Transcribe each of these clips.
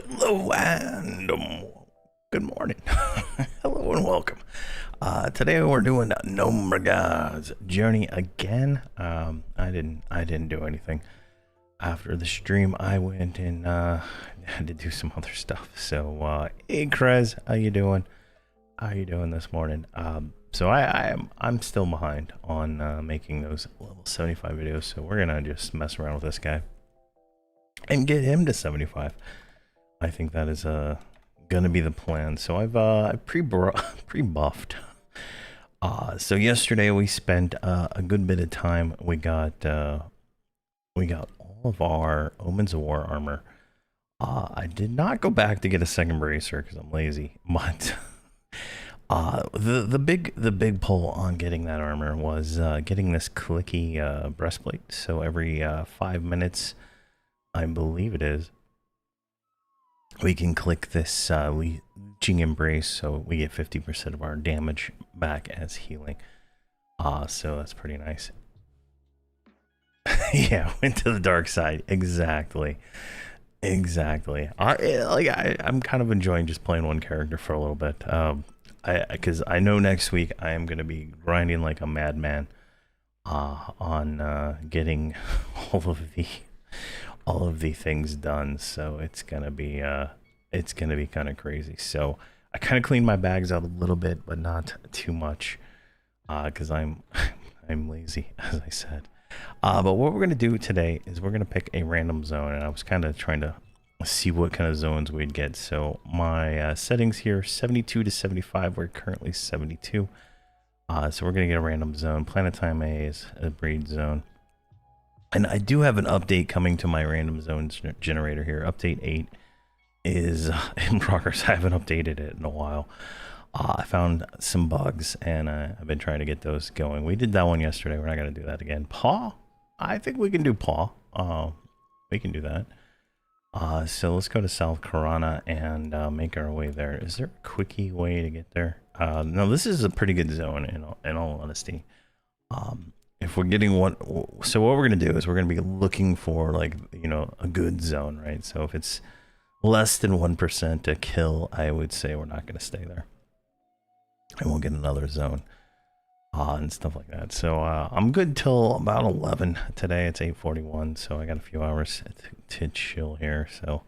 Hello and good morning. Hello and welcome. Today we're doing hammackj journey again. I didn't do anything after the stream. I went and had to do some other stuff. So hey Krez, how you doing? How you doing this morning? So I'm still behind on making those level 75 videos. So we're gonna just mess around with this guy and get him to 75. I think that is gonna be the plan. So I've pre-buffed. So yesterday we spent a good bit of time. We got all of our Omens of War armor. I did not go back to get a second bracer because I'm lazy. But the big pull on getting that armor was getting this clicky breastplate. So every 5 minutes, I believe it is, we can click this leeching embrace, so we get 50% of our damage back as healing. So that's pretty nice. Yeah, went to the dark side. Exactly. I'm kind of enjoying just playing one character for a little bit. Because I know next week I am going to be grinding like a madman on getting all of the things done. So it's gonna be kind of crazy. So I kind of cleaned my bags out a little bit, but not too much, because I'm lazy, as I said. But what we're gonna do today is we're gonna pick a random zone, and I was kind of trying to see what kind of zones we'd get. So my settings here, 72 to 75. We're currently 72. So we're gonna get a random zone. Planet Time A is a breed zone. And I do have an update coming to my random zones generator here. Update 8 is in progress. I haven't updated it in a while. I found some bugs, and I've been trying to get those going. We did that one yesterday. We're not going to do that again. Paw? I think we can do Paw. We can do that. So let's go to South Karana and make our way there. Is there a quickie way to get there? No, this is a pretty good zone, in all honesty. If we're getting one, so what we're going to do is we're going to be looking for, like, a good zone, right? So if it's less than 1% to kill, I would say we're not going to stay there. And we'll get another zone and stuff like that. So I'm good till about 11 today. It's 8:41, so I got a few hours to chill here. So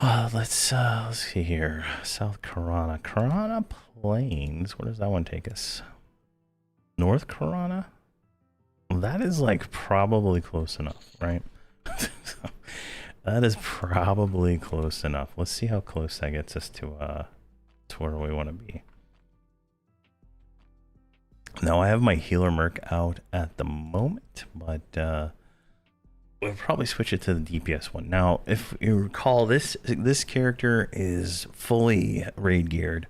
let's see here. South Karana Plains. Where does that one take us? North Karana? That is like probably close enough, right? That is probably close enough. Let's see how close that gets us to where we want to be. Now I have my healer merc out at the moment, but we'll probably switch it to the DPS one. Now, if you recall, this character is fully raid geared.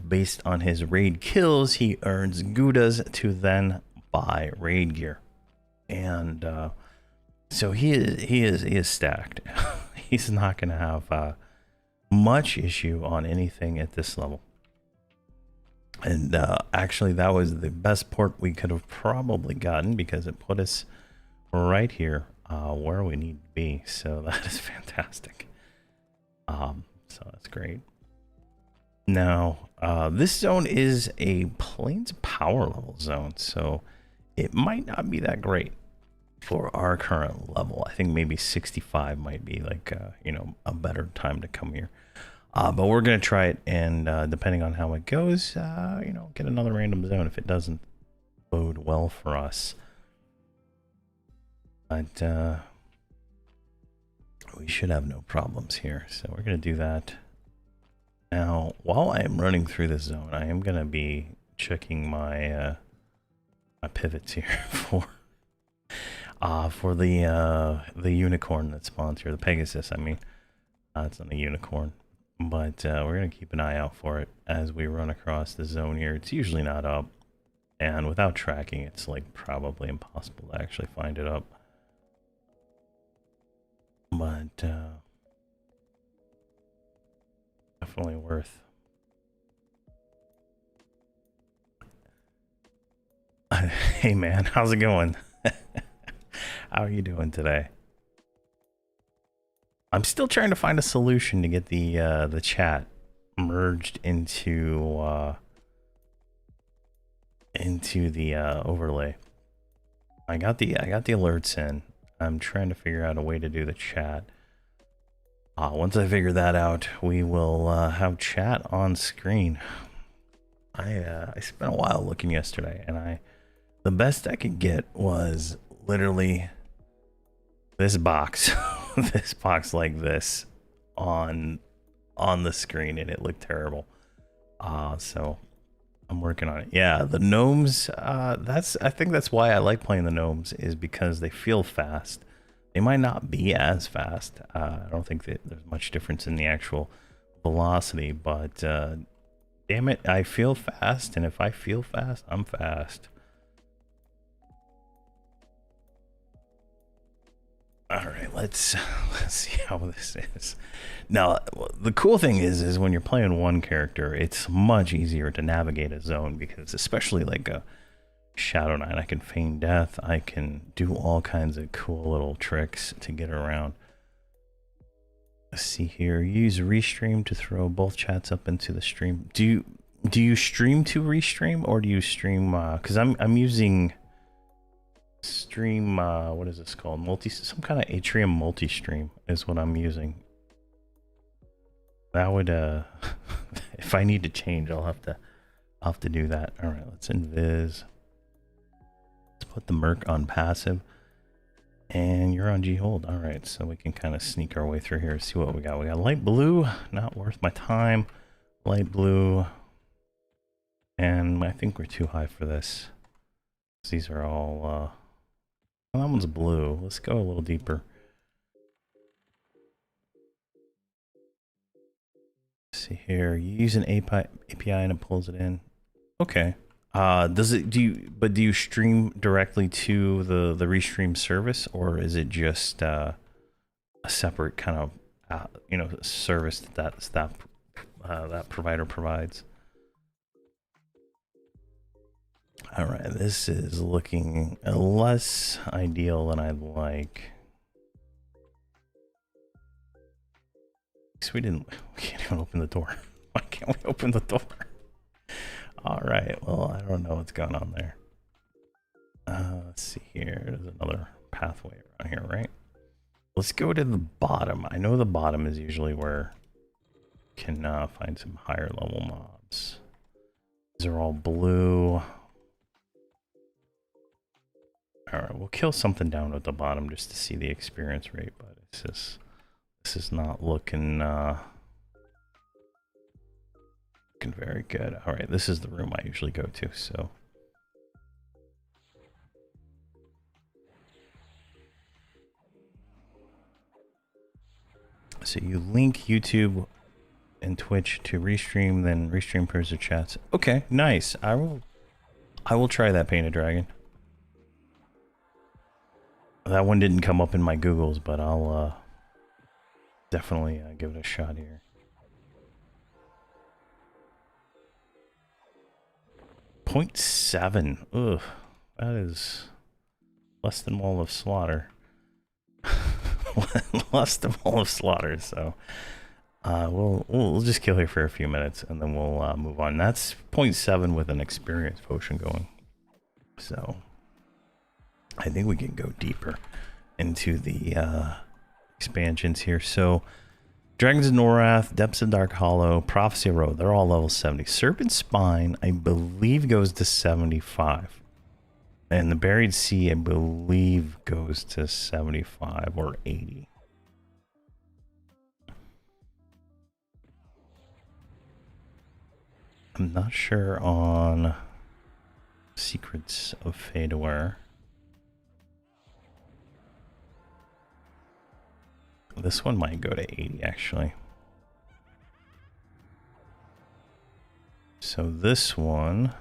Based on his raid kills, he earns Goudas to then buy raid gear, and so he is stacked. He's not going to have much issue on anything at this level. And actually, that was the best port we could have probably gotten, because it put us right here where we need to be. So that is fantastic. So that's great. Now, this zone is a Plains power level zone, so it might not be that great for our current level. I think maybe 65 might be like, a better time to come here. But we're going to try it, and depending on how it goes, get another random zone if it doesn't bode well for us. But we should have no problems here, so we're going to do that. Now, while I am running through this zone, I am going to be checking my my pivots here for the unicorn that spawns here, the Pegasus. I mean, it's not a unicorn, but we're going to keep an eye out for it as we run across the zone here. It's usually not up, and without tracking, it's like probably impossible to actually find it up. But definitely worth. Hey man, how's it going? How are you doing today? I'm still trying to find a solution to get the chat merged into the overlay. I got the alerts in. I'm trying to figure out a way to do the chat. Once I figure that out, we will have chat on screen. I spent a while looking yesterday, and the best I could get was literally this box, this box like this on the screen, and it looked terrible. So I'm working on it. Yeah, the gnomes. I think that's why I like playing the gnomes, is because they feel fast. They might not be as fast. I don't think that there's much difference in the actual velocity, but damn it, I feel fast, and if I feel fast, I'm fast. All right, let's see how this is. Now, the cool thing is when you're playing one character, it's much easier to navigate a zone, because especially like a Shadow Knight, I can feign death. I can do all kinds of cool little tricks to get around. Let's see here. Use restream to throw both chats up into the stream. Do you stream to restream, or do you stream? Because I'm using stream. What is this called? Some kind of Atrium multi-stream is what I'm using. That would if I need to change, I'll have to do that. All right, let's invis. Let's put the Merc on passive, and you're on G hold. All right, so we can kind of sneak our way through here. See what we got. We got light blue, not worth my time. Light blue, and I think we're too high for this. These are all. Well, that one's blue. Let's go a little deeper. Let's see here. You use an API and it pulls it in. Okay. Do you stream directly to the restream service, or is it just a separate kind of service that provider provides? All right, this is looking less ideal than I'd like. We can't even open the door. Why can't we open the door? All right, well, I don't know what's going on there. Let's see here. There's another pathway around here, right? Let's go to the bottom. I know the bottom is usually where you can find some higher level mobs. These are all blue. All right, we'll kill something down at the bottom just to see the experience rate, but this is not looking very good. All right, this is the room I usually go to, so you link YouTube and Twitch to restream, then restream pairs of chats. Okay, nice. I will try that, Painted Dragon. That one didn't come up in my Googles, but I'll definitely give it a shot here. .7. Ugh, that is less than Wall of Slaughter. Less than Wall of Slaughter. So we'll just kill here for a few minutes, and then we'll move on. That's 0.7 with an experience potion going. So I think we can go deeper into the expansions here. So Dragons of Norath, Depths of Dark Hollow, Prophecy Road, they're all level 70. Serpent Spine, I believe, goes to 75. And the Buried Sea, I believe, goes to 75 or 80. I'm not sure on Secrets of Fadeware. This one might go to 80, actually. So this one...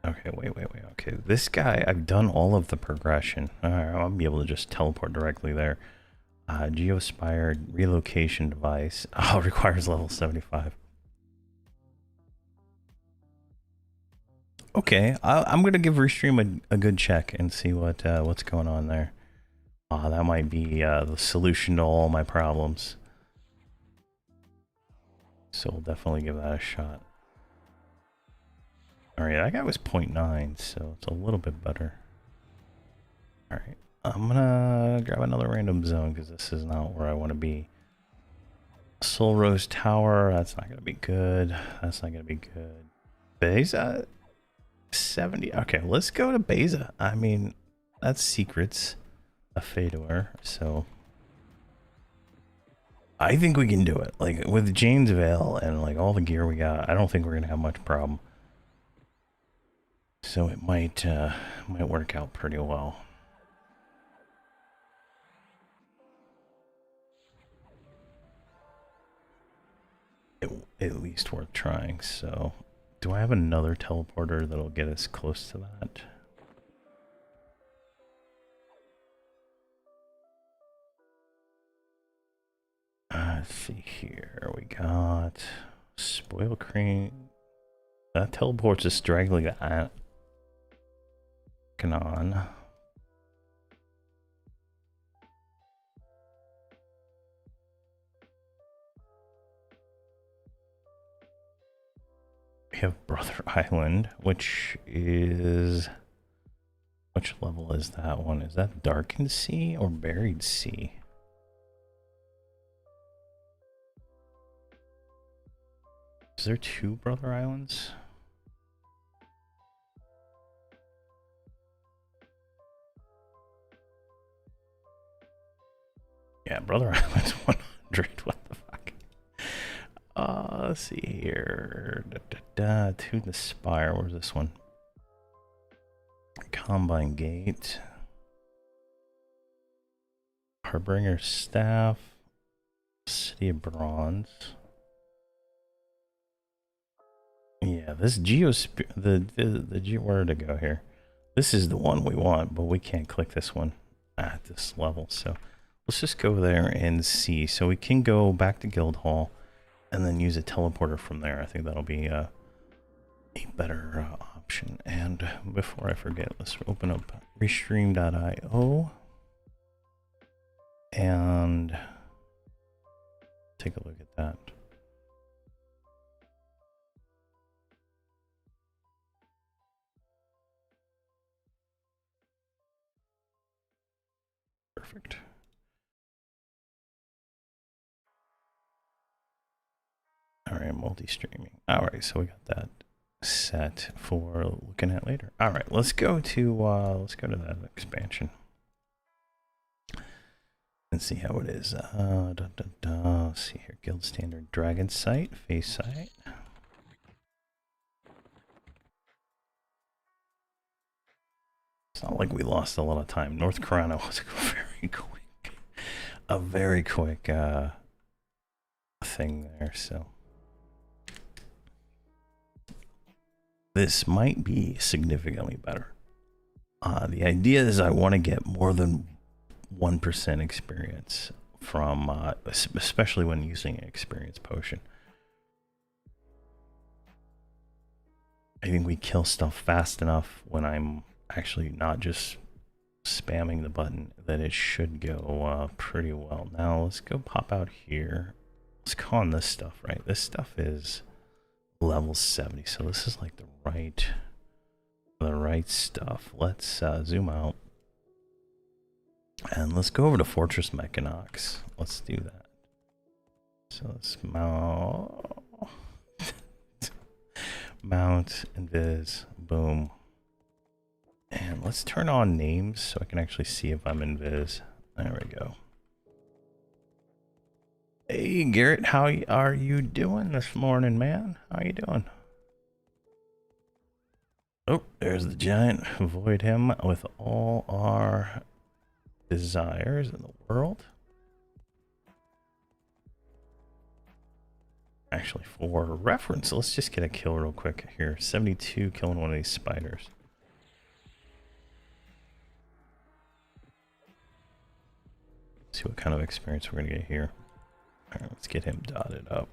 Okay, wait. Okay, this guy, I've done all of the progression. Alright, I'll be able to just teleport directly there. Geospired relocation device. Oh, requires level 75. Okay, I'm going to give Restream a good check and see what's going on there. That might be the solution to all my problems. So we'll definitely give that a shot. Alright, that guy was 0.9, so it's a little bit better. Alright, I'm gonna grab another random zone because this is not where I want to be. Soul Rose Tower, that's not gonna be good. That's not gonna be good. Beza? 70. Okay, let's go to Beza. I mean, that's Secrets of Fedor, so I think we can do it. Like with Jane's Veil and like all the gear we got, I don't think we're gonna have much problem. So it might work out pretty well. At least worth trying. So, do I have another teleporter that'll get us close to that? Let's see here. We got Spoil Cream. That teleports us directly to Canon. We have Brother Island, which is... Which level is that one? Is that Darkened Sea or Buried Sea? Is there two Brother Islands? Yeah, Brother Island's 100. What the fuck? Let's see here. To the Spire. Where's this one? Combine Gate. Harbinger Staff. City of Bronze. Yeah, this where to go here? This is the one we want, but we can't click this one at this level. So let's just go there and see. So we can go back to Guildhall and then use a teleporter from there. I think that'll be a better option. And before I forget, let's open up restream.io and take a look at that. Perfect. All right, multi-streaming. All right, so we got that set for looking at later. All right, let's go to that expansion and see how it is. Let's see here, Guild Standard Dragon Sight, Face Sight. It's not like we lost a lot of time. North Corona was a very quick thing there, so this might be significantly better. The idea is I want to get more than 1% experience from, especially when using an experience potion. I think we kill stuff fast enough when I'm actually not just spamming the button that it should go pretty well. Now let's go pop out here. Let's con this stuff, right? This stuff is level 70, so this is like the right stuff. Let's zoom out and let's go over to Fortress Mechanox. Let's do that. So let's mount invis, boom. And let's turn on names so I can actually see if I'm invis. There we go. Hey Garrett, how are you doing this morning, man? How you doing? Oh, there's the giant. Avoid him with all our desires in the world. Actually, for reference, let's just get a kill real quick here. 72 killing one of these spiders. See what kind of experience we're gonna get here. All right, let's get him dotted up.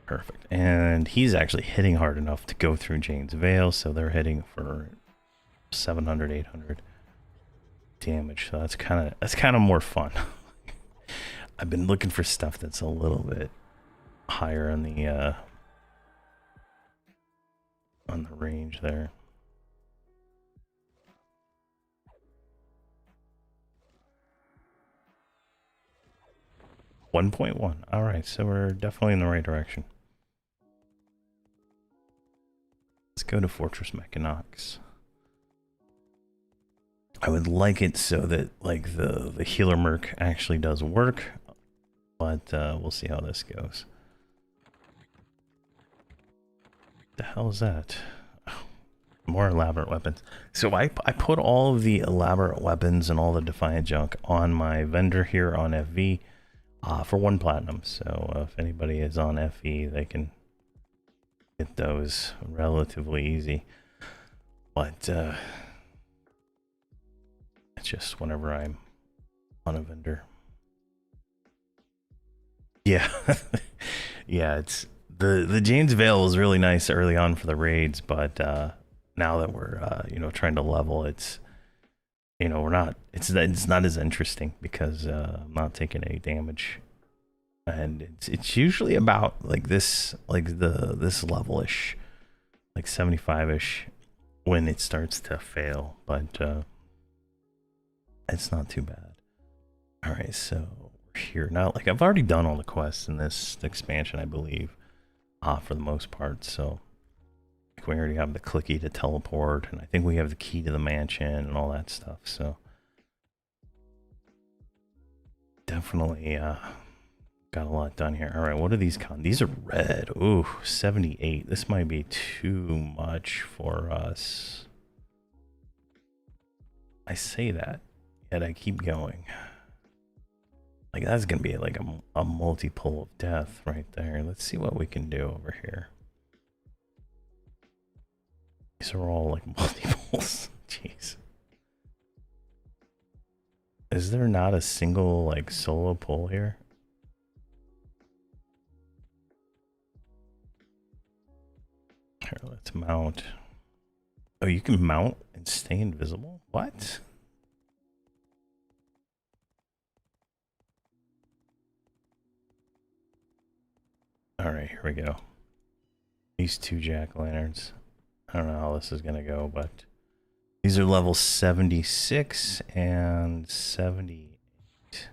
Perfect. And he's actually hitting hard enough to go through Jane's Veil, so they're hitting for 700, 800 damage. So that's kind of more fun. I've been looking for stuff that's a little bit higher on the range there. $1.1. All right, so we're definitely in the right direction. Let's go to Fortress Mechanox. I would like it so that like the healer merc actually does work, but we'll see how this goes. The hell is that? Oh, more elaborate weapons. So I put all of the elaborate weapons and all the Defiant junk on my vendor here on FV for 1 platinum. So if anybody is on FV, they can get those relatively easy. But it's just whenever I'm on a vendor. Yeah. Yeah, it's the Jane's Veil was really nice early on for the raids, but now that we're you know, trying to level, it's, you know, we're not, it's not as interesting because I'm not taking any damage, and it's usually about like this, like this level-ish, like 75-ish when it starts to fail, but it's not too bad. All right, so we're here now. Like, I've already done all the quests in this expansion, I believe, for the most part. So like, we already have the clicky to teleport, and I think we have the key to the mansion and all that stuff. So definitely got a lot done here. All right, what are these These are red. Ooh, 78. This might be too much for us. I say that, yet I keep going. Like, that's gonna be like a multiple of death right there. Let's see what we can do over here. These are all like multiples. Jeez. Is there not a single like solo pull here? Here, let's mount. Oh, you can mount and stay invisible? What? All right, here we go. These two jack-o'-lanterns. I don't know how this is gonna go, but these are level 76 and 78.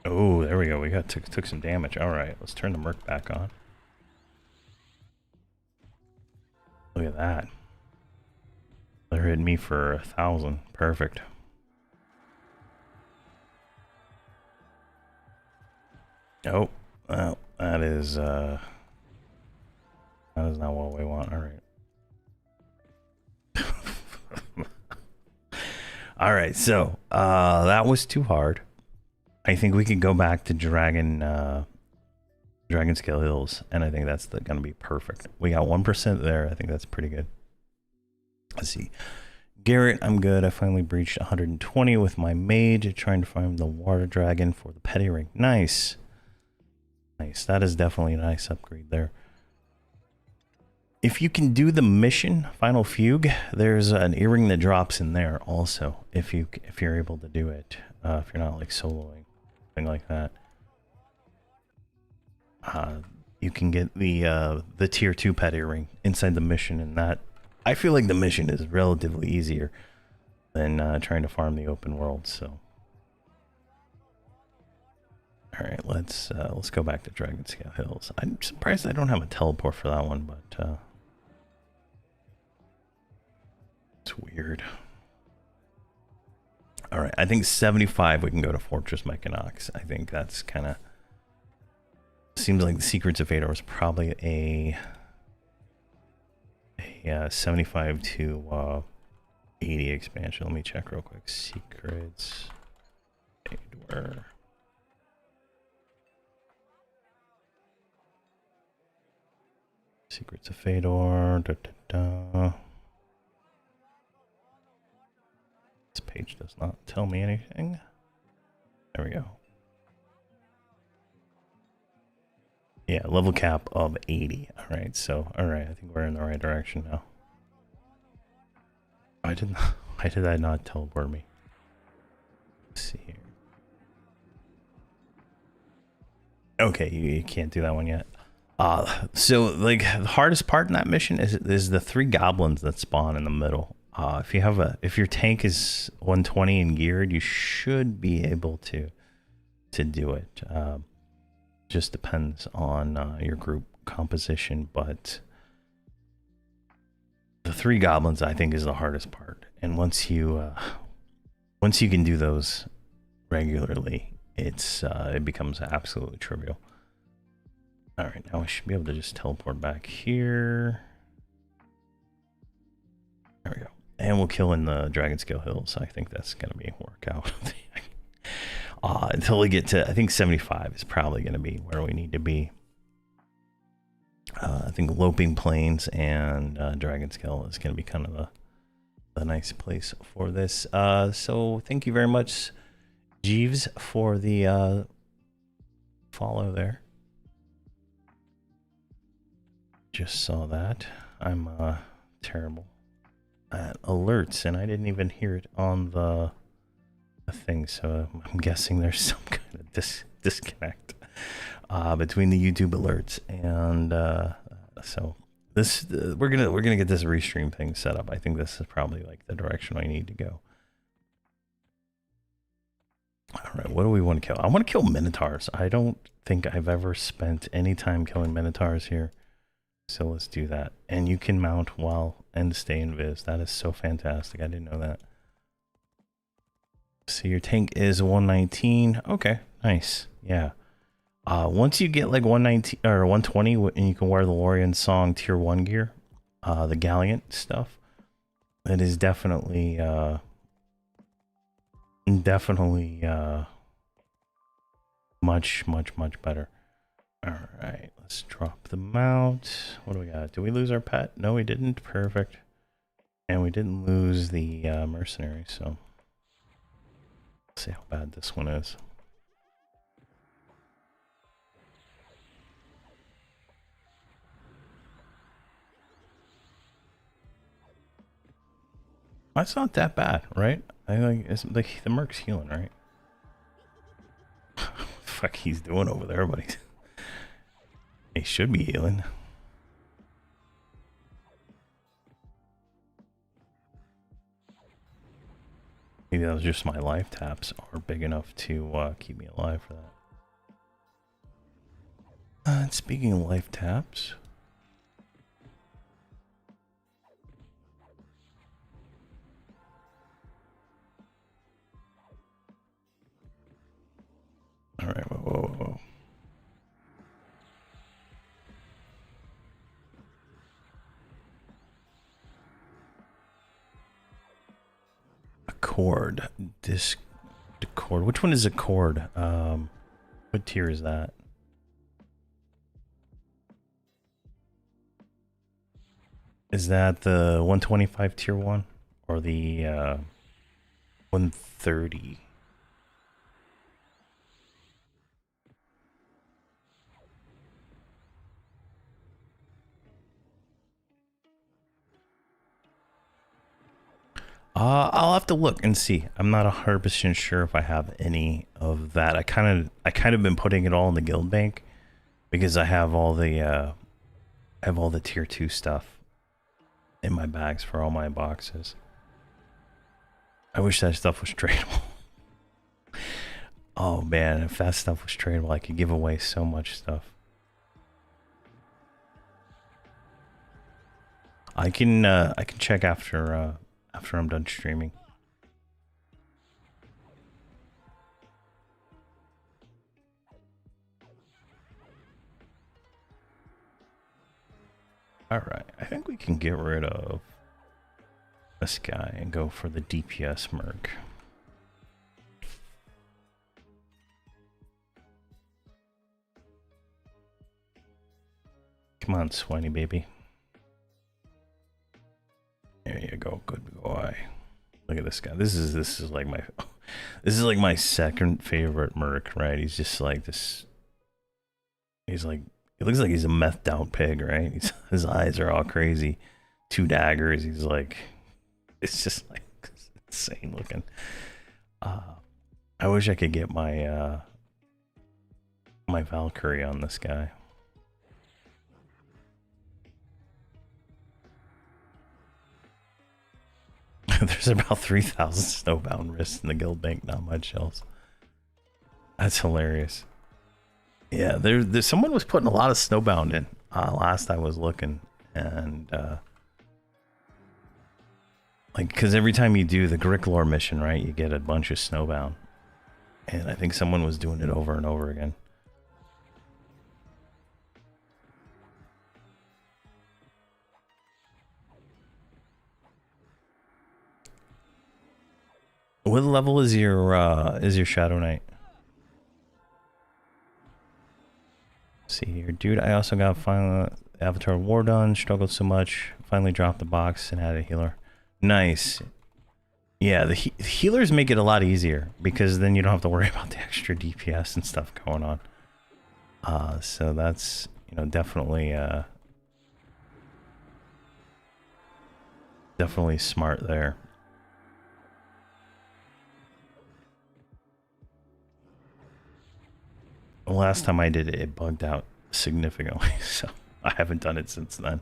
Oh, there we go. We took some damage. All right, let's turn the merc back on. Look at that. They're hitting me for 1,000. Perfect. Oh, well, that is not what we want. All right. All right, so that was too hard. I think we could go back to Dragon Scale Hills, and I think that's gonna be perfect. We got 1% there. I think that's pretty good. Let's see. Garrett, I'm good. I finally breached 120 with my mage, trying to find the water dragon for the petty ring. Nice. Nice. That is definitely a nice upgrade there. If you can do the mission, Final Fugue, there's an earring that drops in there also, if you're able to do it. If you're not like soloing, thing like that. You can get the tier 2 pet earring inside the mission, and that, I feel like the mission is relatively easier than trying to farm the open world. So, all right, let's go back to Dragon Scale Hills. I'm surprised I don't have a teleport for that one, but it's weird. All right, I think 75 we can go to Fortress Mechanox. I think that's kind of, seems like the Secrets of Fedor was probably a 75 to 80 expansion. Let me check real quick. Secrets Fedor. Secrets of Fedor. Da, da, da. This page does not tell me anything. There we go. Yeah, level cap of 80. All right, so all right, I think we're in the right direction now. I didn't. Why did I not teleport me? Let's see here. Okay, you can't do that one yet. So like the hardest part in that mission is the 3 goblins that spawn in the middle. If your tank is 120 and geared, you should be able to do it. Just depends on your group composition, but the 3 goblins I think is the hardest part. And once you can do those regularly, it becomes absolutely trivial. All right, now I should be able to just teleport back here. There we go. And we'll kill in the Dragonscale Hills. I think that's going to be a workout. Until we get to, I think 75 is probably going to be where we need to be. I think Loping Plains and Dragonscale is going to be kind of a nice place for this. So thank you very much, Jeeves, for the follow there. Just saw that. I'm terrible at alerts, and I didn't even hear it on the thing, so I'm guessing there's some kind of disconnect between the YouTube alerts and so this we're gonna get this restream thing set up. I think this is probably like the direction I need to go. All right, what do we want to kill? I want to kill Minotaurs. I don't think I've ever spent any time killing Minotaurs here. So let's do that. And you can mount while and stay invis. That is so fantastic. I didn't know that. So your tank is 119. Okay, nice. Yeah. Once you get like 119 or 120 and you can wear the Lorien Song tier 1 gear, the Gallant stuff, it is definitely much better. All right, let's drop them out. What do we got? Did we lose our pet? No, we didn't. Perfect. And we didn't lose the mercenary, so let's see how bad this one is. That's not that bad, right? I think it's like the Merc's healing, right? What the fuck he's doing over there, buddy? He should be healing. Maybe that was just my life taps are big enough to keep me alive for that. And speaking of life taps, all right, whoa. Accord, Discord. Which one is Accord? What tier is that? Is that the 125 tier 1 or the 130? I'll have to look and see. I'm not 100% sure if I have any of that. I kind of been putting it all in the guild bank because I have all the tier 2 stuff in my bags for all my boxes. I wish that stuff was tradable. Oh man, if that stuff was tradable, I could give away so much stuff. I can check after I'm done streaming. All right, I think we can get rid of this guy and go for the DPS merc. Come on, Swiney baby. There you go, good boy. Look at this guy. This is like my second favorite merc, right? He's just like this. He's like He looks like he's a methed out pig, right? His eyes are all crazy. 2 daggers. He's like, it's just like insane looking. I wish I could get my my Valkyrie on this guy. There's about 3,000 snowbound wrists in the guild bank, not much else. That's hilarious. Yeah, there's someone was putting a lot of snowbound in last I was looking, and like, because every time you do the Gricklore mission, right, you get a bunch of snowbound, and I think someone was doing it over and over again. What level is your Shadow Knight? Let's see here, dude. I also got final Avatar War done. Struggled so much. Finally dropped the box and had a healer. Nice. Yeah, the healers make it a lot easier because then you don't have to worry about the extra DPS and stuff going on. So that's, you know, definitely definitely smart there. The last time I did it, it bugged out significantly, so I haven't done it since then.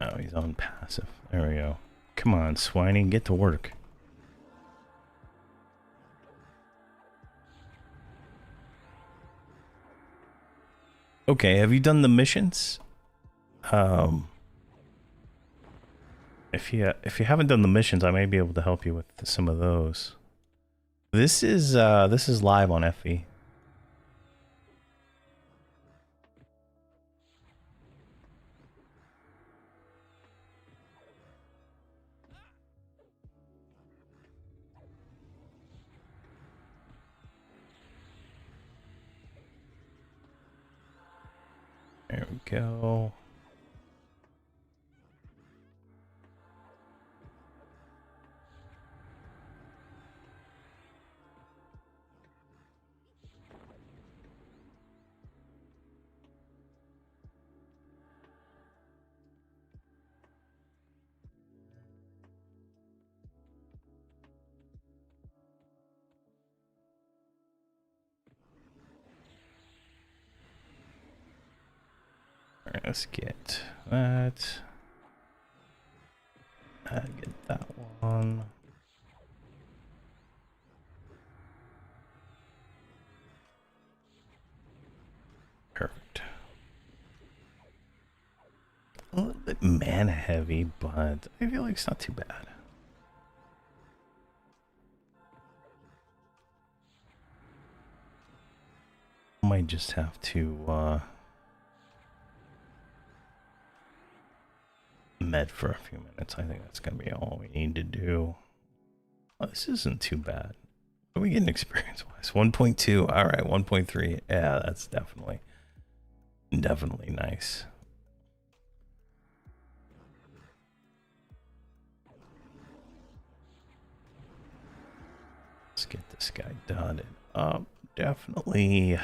Oh, he's on passive. There we go. Come on, Swiney, get to work. Okay, have you done the missions? If you haven't done the missions, I may be able to help you with some of those. This is live on FE. There we go. All right, let's get that. Get that one. Perfect. A little bit mana heavy, but I feel like it's not too bad. Might just have to med for a few minutes. I think that's gonna be all we need to do. Oh, this isn't too bad. What are we getting experience wise? 1.2. All right, 1.3. Yeah, that's definitely nice. Let's get this guy dotted up. Definitely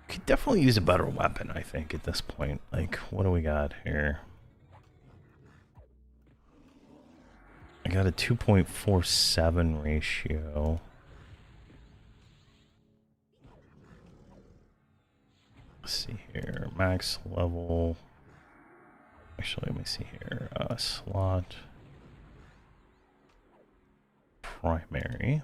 could definitely use a better weapon, I think, at this point. Like, what do we got here? I got a 2.47 ratio. Let's see here. Max level. Actually, let me see here. Slot. Primary.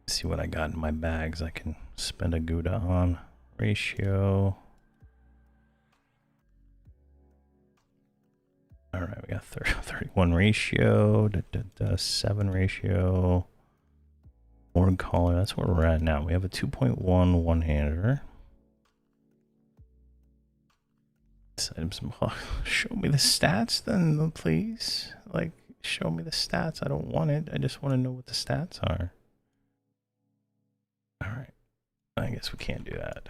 See what I got in my bags I can spend a Gouda on. Ratio. All right, we got 31 ratio, 7 ratio. Board collar, that's where we're at now. We have a 2.1 one-hander. Show me the stats then, please. Like, show me the stats. I don't want it. I just want to know what the stats are. All right. I guess we can't do that.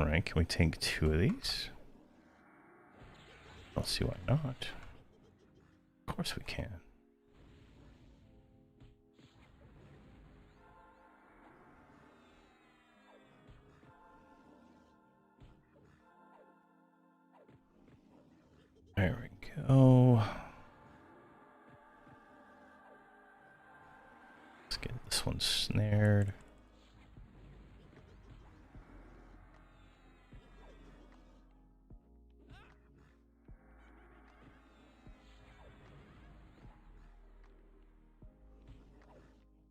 All right, can we take 2 of these? Don't see why not. Of course we can. There we go. Let's get this one snared.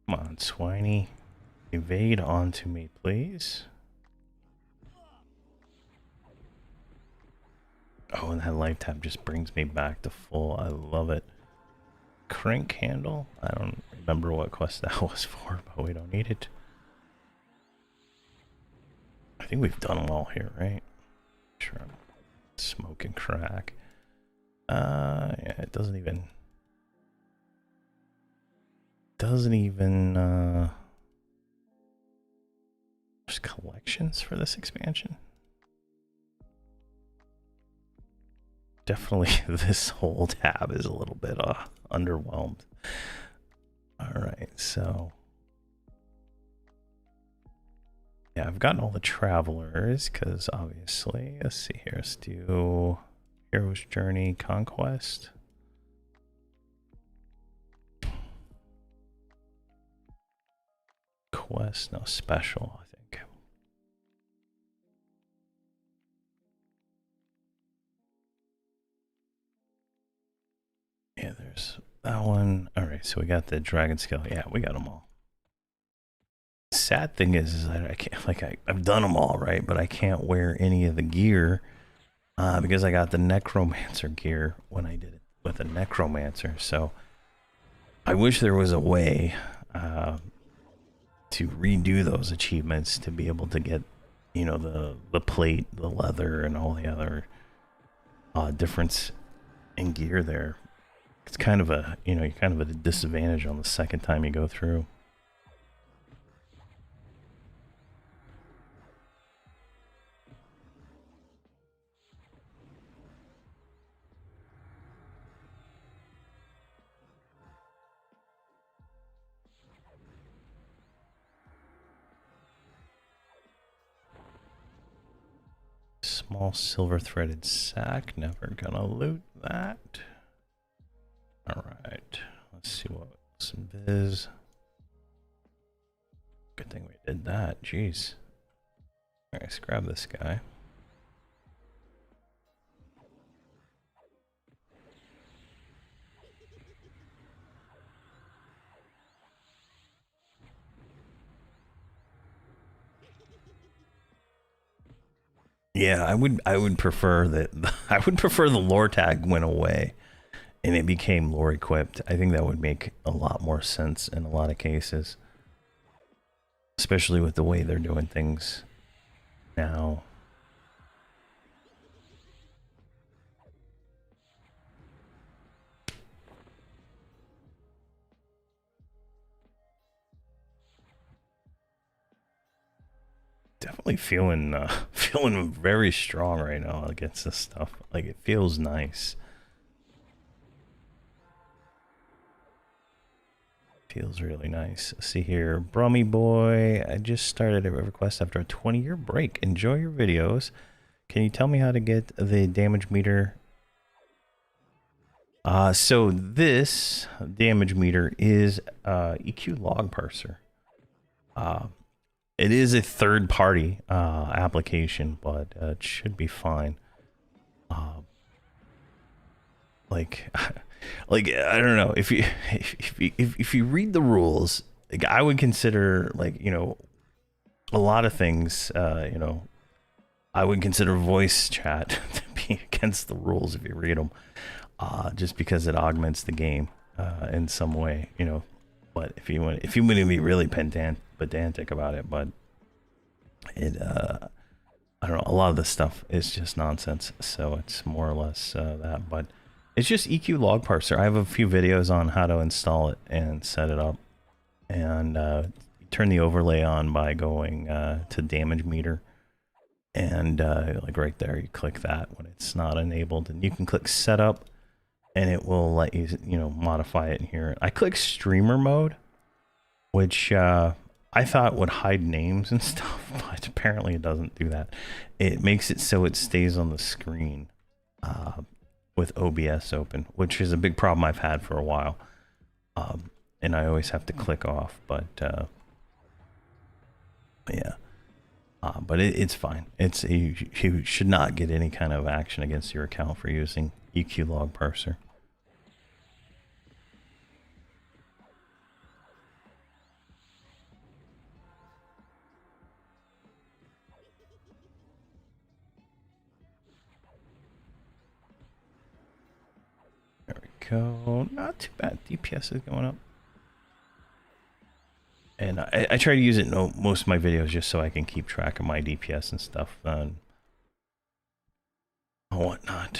Come on, Swiney. Evade onto me, please. Oh, and that life tab just brings me back to full. I love it. Crank handle? I don't remember what quest that was for, but we don't need it. I think we've done them all here, right? Sure. Smoking crack. Yeah, it doesn't even... There's collections for this expansion. Definitely this whole tab is a little bit underwhelmed. All right, so yeah, I've gotten all the travelers because obviously, let's see here, let's do Hero's Journey Conquest. Quest, no, special, I think. Yeah, there's that one. All right, so we got the dragon scale. Yeah, we got them all. Sad thing is that I can't, like, I've done them all, right? But I can't wear any of the gear because I got the necromancer gear when I did it with a necromancer. So I wish there was a way to redo those achievements to be able to get, you know, the plate, the leather, and all the other difference in gear there. It's kind of a, you know, you're kind of at a disadvantage on the second time you go through. Small silver threaded sack, never gonna loot that. All right, let's see what some biz. Good thing we did that. Jeez. All right, let's grab this guy. Yeah, I would prefer that. I would prefer the lore tag went away and it became lore equipped. I think that would make a lot more sense in a lot of cases, especially with the way they're doing things now. Definitely feeling feeling very strong right now against this stuff. Like, it feels nice. Feels really nice. See here, Brummy Boy. I just started at Everquest after a 20-year break. Enjoy your videos. Can you tell me how to get the damage meter? So this damage meter is EQ log parser. It is a third-party application, but it should be fine. Like, like, I don't know, if you read the rules, like, I would consider, like, you know, a lot of things, you know, I would consider voice chat to be against the rules if you read them, just because it augments the game in some way, you know. But if you want to be really pedantic about it, but it, I don't know, a lot of this stuff is just nonsense, so it's more or less that, but it's just EQ log parser. I have a few videos on how to install it and set it up, and turn the overlay on by going to damage meter, And like right there, you click that when it's not enabled, and you can click setup, and it will let you, modify it in here. I click streamer mode, which I thought would hide names and stuff, but apparently it doesn't do that. It makes it so it stays on the screen with OBS open, which is a big problem I've had for a while. And I always have to click off, but yeah. But it's fine. You should not get any kind of action against your account for using EQ log parser. There we go. Not too bad. DPS is going up. And I try to use it in most of my videos just so I can keep track of my DPS and stuff and whatnot.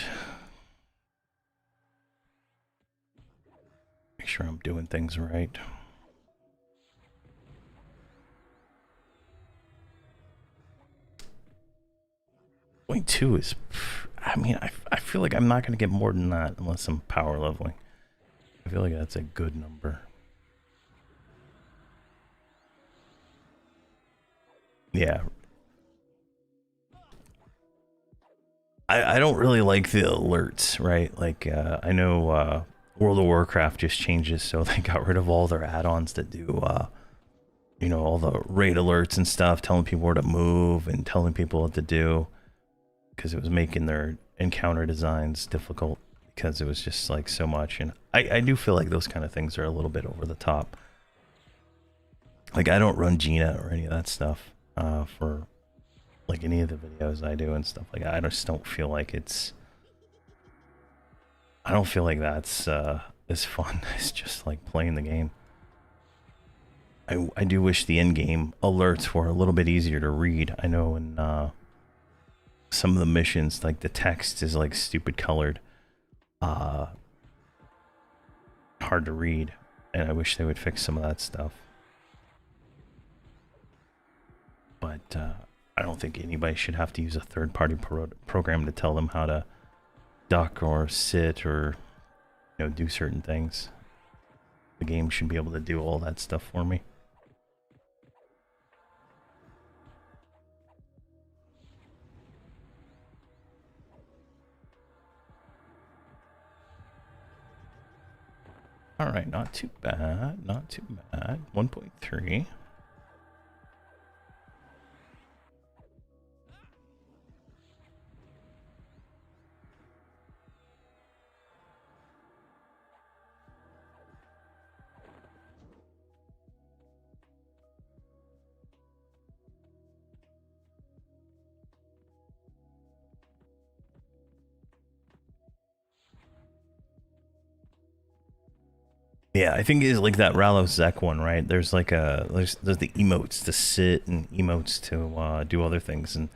Make sure I'm doing things right. 0.2 is, I mean, I feel like I'm not going to get more than that unless I'm power leveling. I feel like that's a good number. Yeah. I don't really like the alerts, right? Like, I know World of Warcraft just changes, so they got rid of all their add-ons that do, all the raid alerts and stuff, telling people where to move and telling people what to do, because it was making their encounter designs difficult because it was just like so much. And I do feel like those kind of things are a little bit over the top. Like, I don't run Gina or any of that stuff for like any of the videos I do and stuff like that. I just don't feel like I don't feel like that's as fun as just like playing the game. I do wish the in-game alerts were a little bit easier to read. I know in some of the missions, like the text is like stupid colored, hard to read, and I wish they would fix some of that stuff. But I don't think anybody should have to use a third-party program to tell them how to duck or sit or do certain things. The game should be able to do all that stuff for me. All right, not too bad, not too bad. 1.3. Yeah, I think it's like that Rallo Zek one, right? There's like there's the emotes to sit and emotes to do other things, and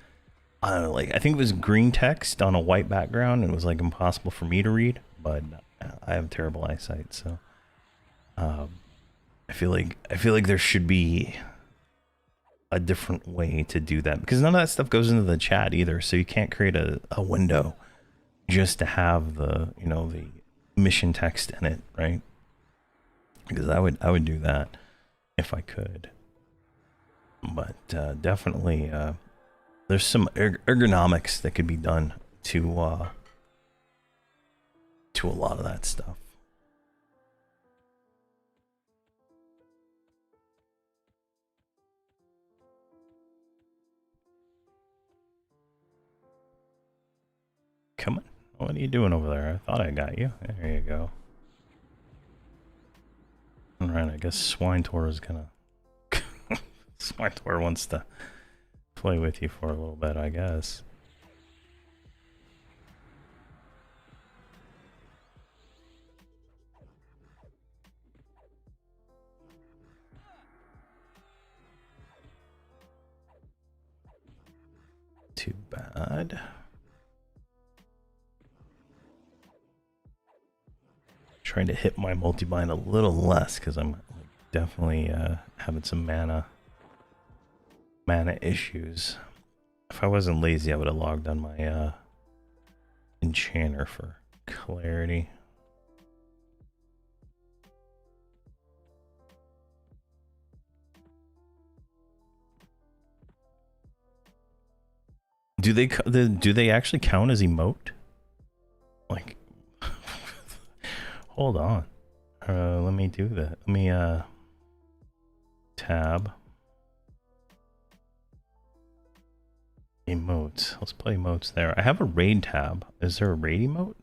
I don't know, like I think it was green text on a white background, and it was like impossible for me to read, but I have terrible eyesight, so I feel like there should be a different way to do that, because none of that stuff goes into the chat either, so you can't create a window just to have the the mission text in it, right? Because I would do that if I could, but definitely there's some ergonomics that could be done to a lot of that stuff. Come on, what are you doing over there? I thought I got you. There you go. Alright, I guess Swinetour is gonna... Swinetour wants to play with you for a little bit, I guess. Too bad. Trying to hit my multi-bind a little less because I'm definitely having some mana issues. If I wasn't lazy, I would have logged on my enchanter for clarity. Do they actually count as emote? Like, hold on. Let me do that. Let me tab emotes. Let's play emotes there. I have a raid tab. Is there a raid emote?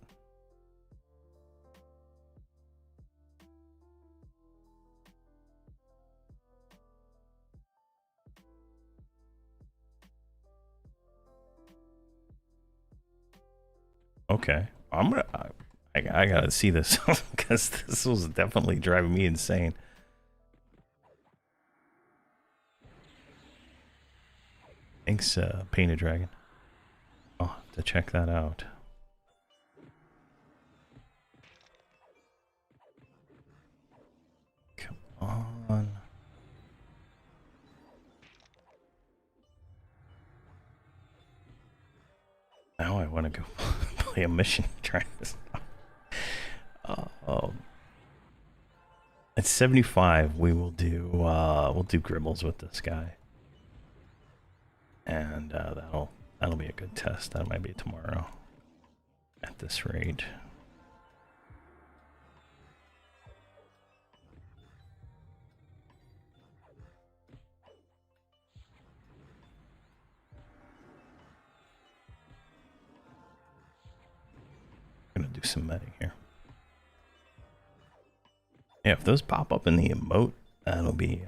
Okay, I'm gonna. I gotta see this because this was definitely driving me insane. Thanks, Painted Dragon. I'll have to check that out. Come on. Now I want to go play a mission. Try this. At 75, we will do we'll do Gribbles with this guy, and that'll be a good test. That might be tomorrow. At this rate. I'm gonna do some metting here. Yeah, if those pop up in the emote, that'll be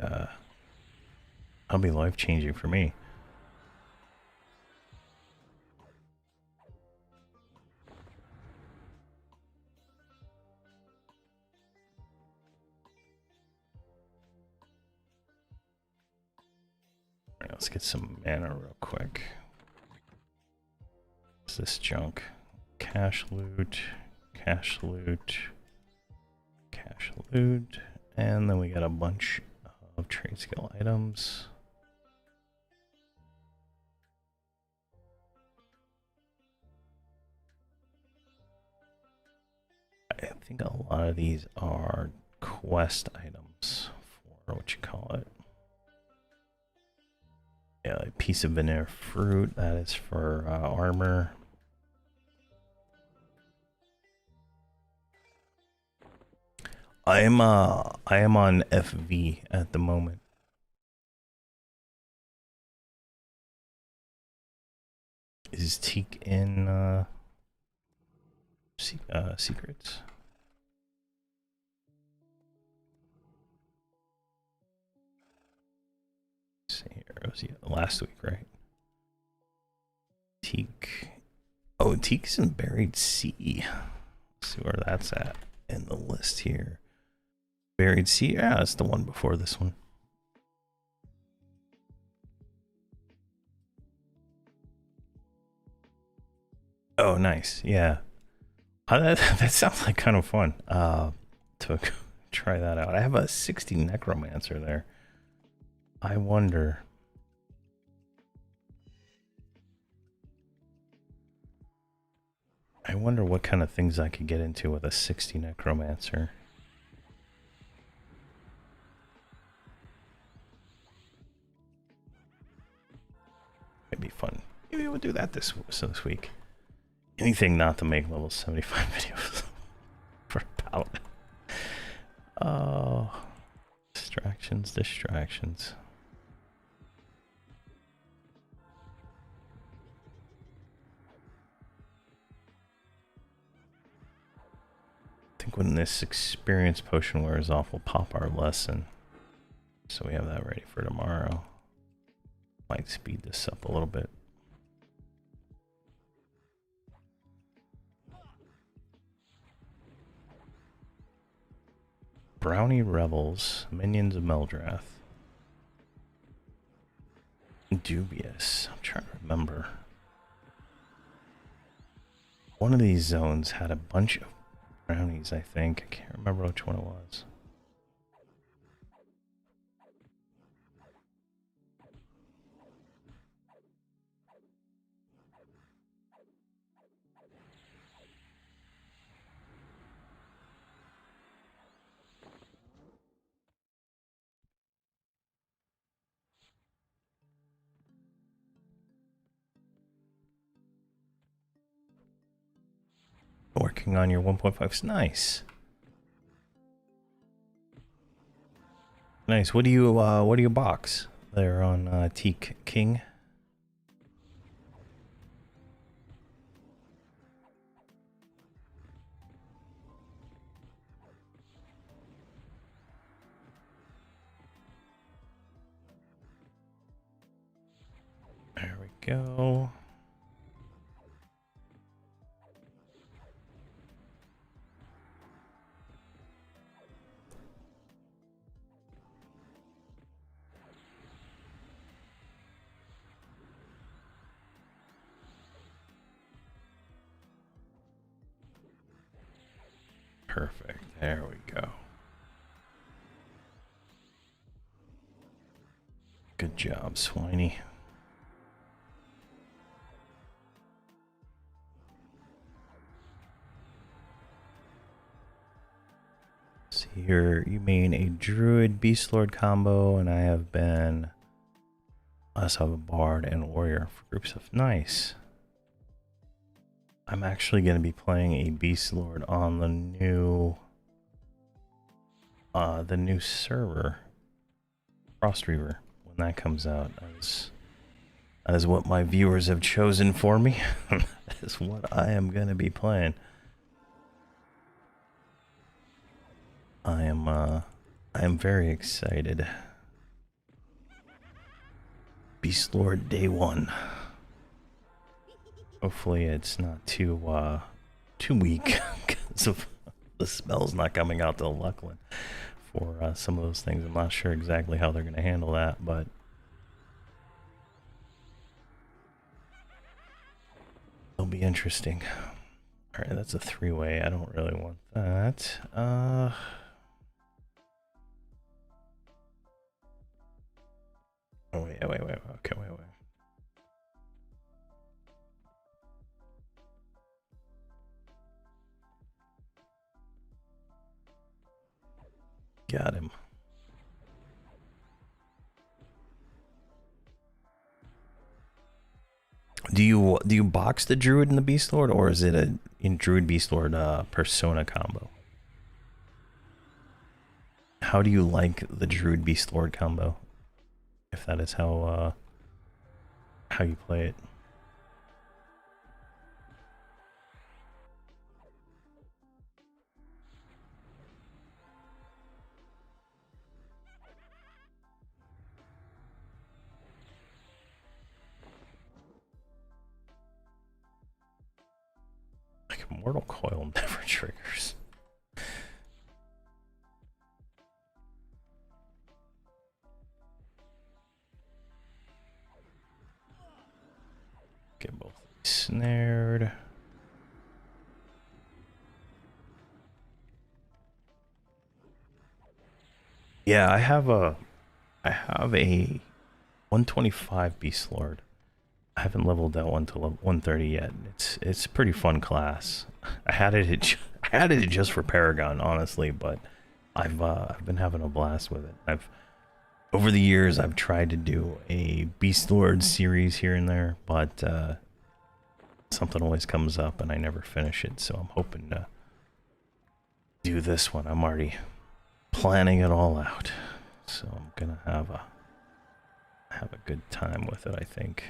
life changing for me. All right, let's get some mana real quick. What's this junk? Cash loot, cash loot, cash loot, and then we got a bunch of trade skill items. I think a lot of these are quest items for what you call it. Yeah, a piece of vanilla fruit, that is for armor. I am on FV at the moment. Is Teak in secrets? Let's see here. It was last week, right? Teak. Oh, Teak's in Buried Sea. Let's see where that's at in the list here. Buried Sea. Yeah, it's the one before this one. Oh, nice. Yeah. That sounds like kind of fun. To try that out. I have a 60 Necromancer there. I wonder. What kind of things I could get into with a 60 Necromancer. It'd be fun. Maybe we'll do that this week. Anything not to make level 75 videos for about. Oh, distractions. I think when this experience potion wears off, we'll pop our lesson. So we have that ready for tomorrow. Might speed this up a little bit. Brownie Rebels, Minions of Meldrath. Dubious. I'm trying to remember. One of these zones had a bunch of brownies, I think. I can't remember which one it was. Working on your 1.5s. Nice. Nice. What do you box there on Teak King? There we go. Perfect. There we go. Good job, Swiney. See here, you mean a Druid Beast Lord combo, and I have been. I also have a Bard and Warrior for groups of. Nice. I'm actually going to be playing a Beast Lord on the new server, Frost Reaver, when that comes out. That is what my viewers have chosen for me. That is what I am going to be playing. I am very excited. Beast Lord Day 1. Hopefully it's not too weak because of the spells not coming out till Lucklin for some of those things. I'm not sure exactly how they're going to handle that, but it'll be interesting. All right, that's a 3-way. I don't really want that. Oh, wait. Okay, wait. Got him. Do you box the Druid and the Beast Lord, or is it a in Druid Beast Lord Persona combo? How do you like the Druid Beast Lord combo? If that is how you play it. Like Immortal Coil never triggers. Get both snared. Yeah, I have a 125 Beast Lord. I haven't leveled that one to level 130 yet. It's a pretty fun class. I had it just for Paragon, honestly, but I've been having a blast with it. Over the years I've tried to do a Beast Lord series here and there, but something always comes up and I never finish it. So I'm hoping to do this one. I'm already planning it all out, so I'm gonna have a good time with it, I think.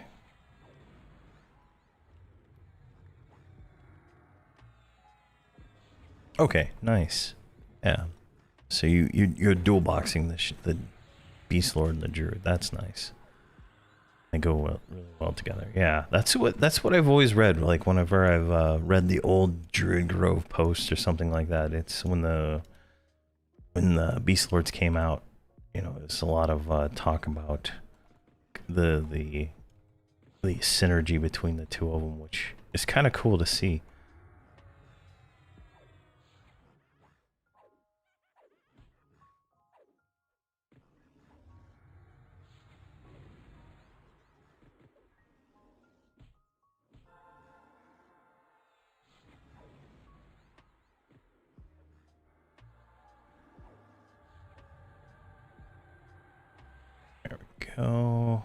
Okay, nice. Yeah. So you're dual boxing the Beast Lord and the Druid. That's nice. They go really well together. Yeah, that's what I've always read. Like whenever I've read the old Druid Grove posts or something like that, it's when the Beast Lords came out. You know, there's a lot of talk about the synergy between the two of them, which is kind of cool to see. There we go.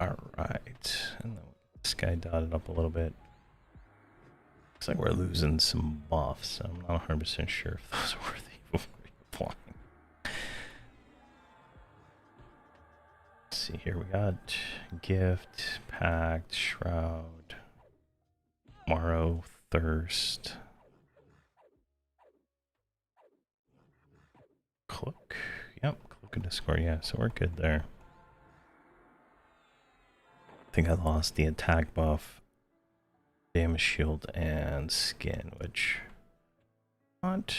Alright. And then this guy dotted up a little bit. Looks like we're losing some buffs. I'm not 100% sure if those are worth even applying. Let's see here. We got Gift, Pact, Shroud, Morrow, Thirst, Cloak. Yep, Cloak and Discord. Yeah, so we're good there. I think I lost the attack buff, damage shield, and skin, which not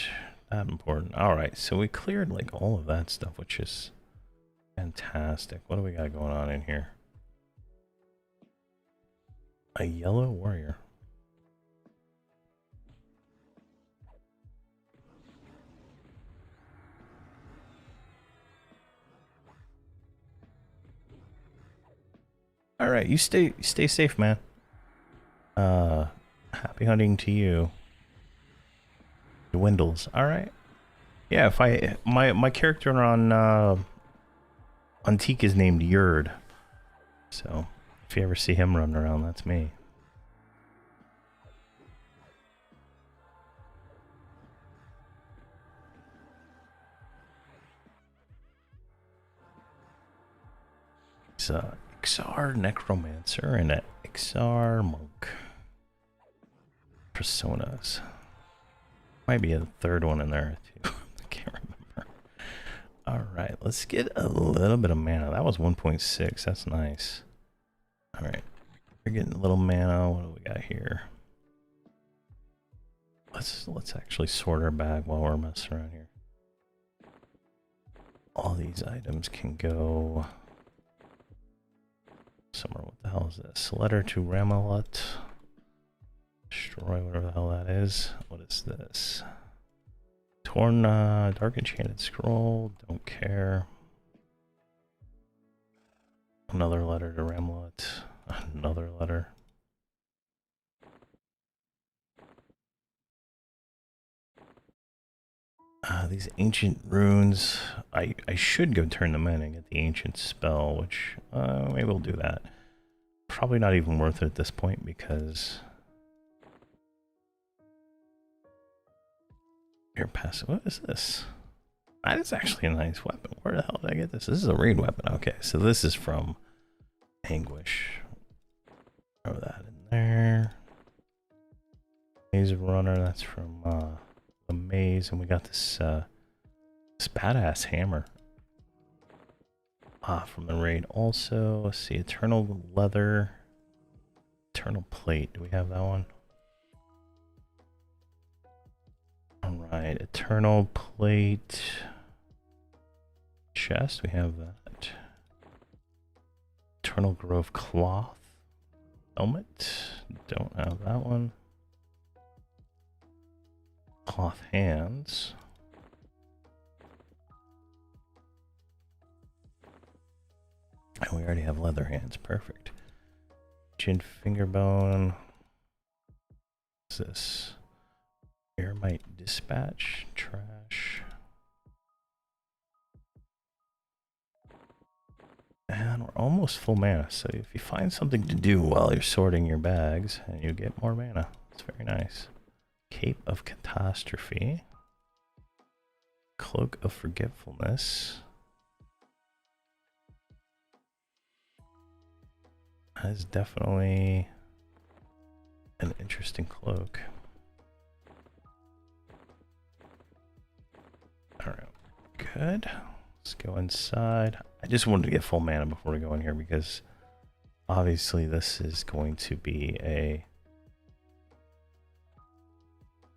that important. Alright, so we cleared like all of that stuff, which is fantastic. What do we got going on in here? A yellow warrior. Alright, you stay safe, man. Happy hunting to you. Dwindles. Alright. Yeah, if my character on Teak is named Yurd. So if you ever see him running around, that's me. It's a XR Necromancer and an XR Monk. Personas. Might be a third one in there too. I can't remember. Alright, let's get a little bit of mana. That was 1.6. That's nice. Alright. We're getting a little mana. What do we got here? Let's actually sort our bag while we're messing around here. All these items can go somewhere. What the hell is this? Letter to Ramalot. Destroy whatever the hell that is. What is this? Torn Dark Enchanted Scroll. Don't care. Another letter to Ramalot. Another letter. These ancient runes. I should go turn them in and get the ancient spell, which maybe we'll do that. Probably not even worth it at this point because your passive. What is this? That is actually a nice weapon. Where the hell did I get this? This is a raid weapon. Okay, so this is from Anguish. Throw that in there. Maze Runner. That's from the Maze, and we got this this badass hammer. From the raid also. Let's see, Eternal Leather, Eternal Plate. Do we have that one? Alright, Eternal Plate. Chest, we have that. Eternal Grove Cloth. Helmet, don't have that one. Cloth Hands. And we already have leather hands. Perfect. Chin finger bone. What's this? Airmite dispatch. Trash. And we're almost full mana. So if you find something to do while you're sorting your bags, and you get more mana. It's very nice. Cape of Catastrophe. Cloak of Forgetfulness. That is definitely an interesting cloak. Alright, good. Let's go inside. I just wanted to get full mana before we go in here because obviously this is going to be a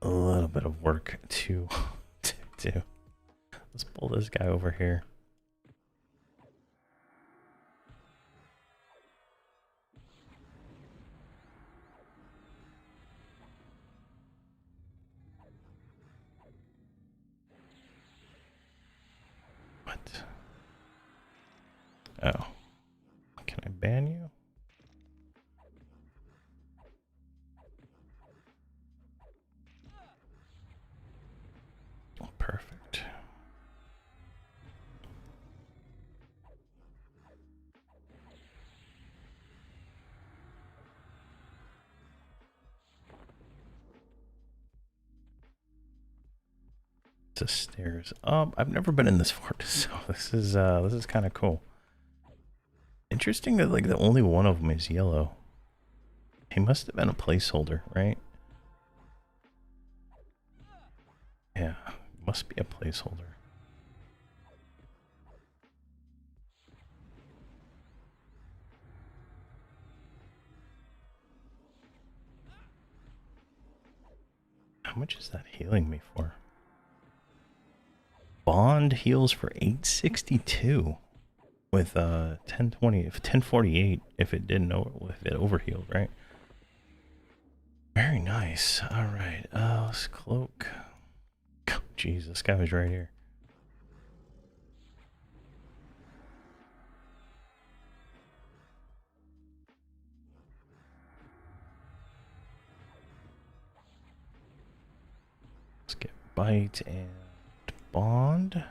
little bit of work to do. Let's pull this guy over here. What? Oh. Can I ban you? Oh, perfect. It's a stairs up. I've never been in this fort, so this is kind of cool. Interesting that like the only one of them is yellow. He must have been a placeholder, right? Yeah, must be a placeholder. How much is that healing me for? Bond heals for 862 with 1020, 1048 if it didn't know if it overhealed, right? Very nice. All right, let's cloak. Oh, jeez, this guy was right here. Let's get bite and bond.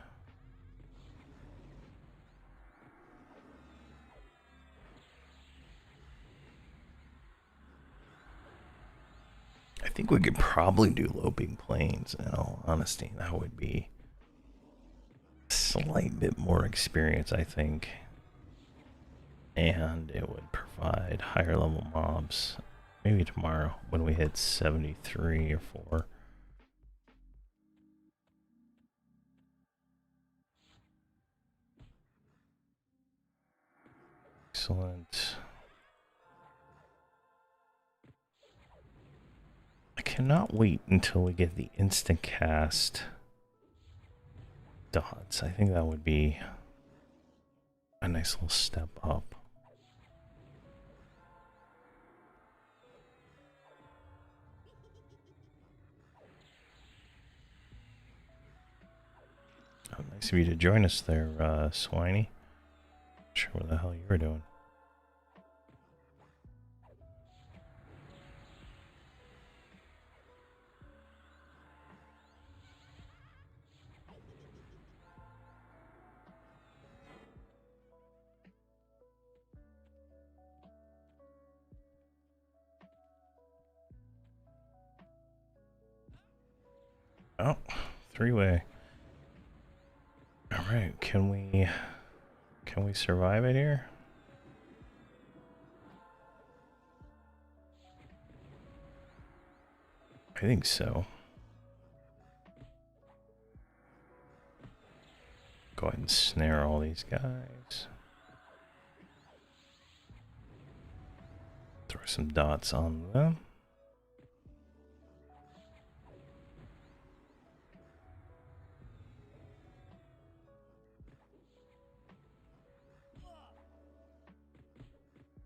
I think we could probably do Loping Plains, in all honesty. That would be a slight bit more experience, I think. And it would provide higher level mobs. Maybe tomorrow when we hit 73 or 4. Excellent. I cannot wait until we get the instant cast dots. I think that would be a nice little step up. Oh, nice of you to join us there, Swiney. Not sure what the hell you were doing. Oh, three-way. All right, can we survive it here? I think so. Go ahead and snare all these guys. Throw some dots on them.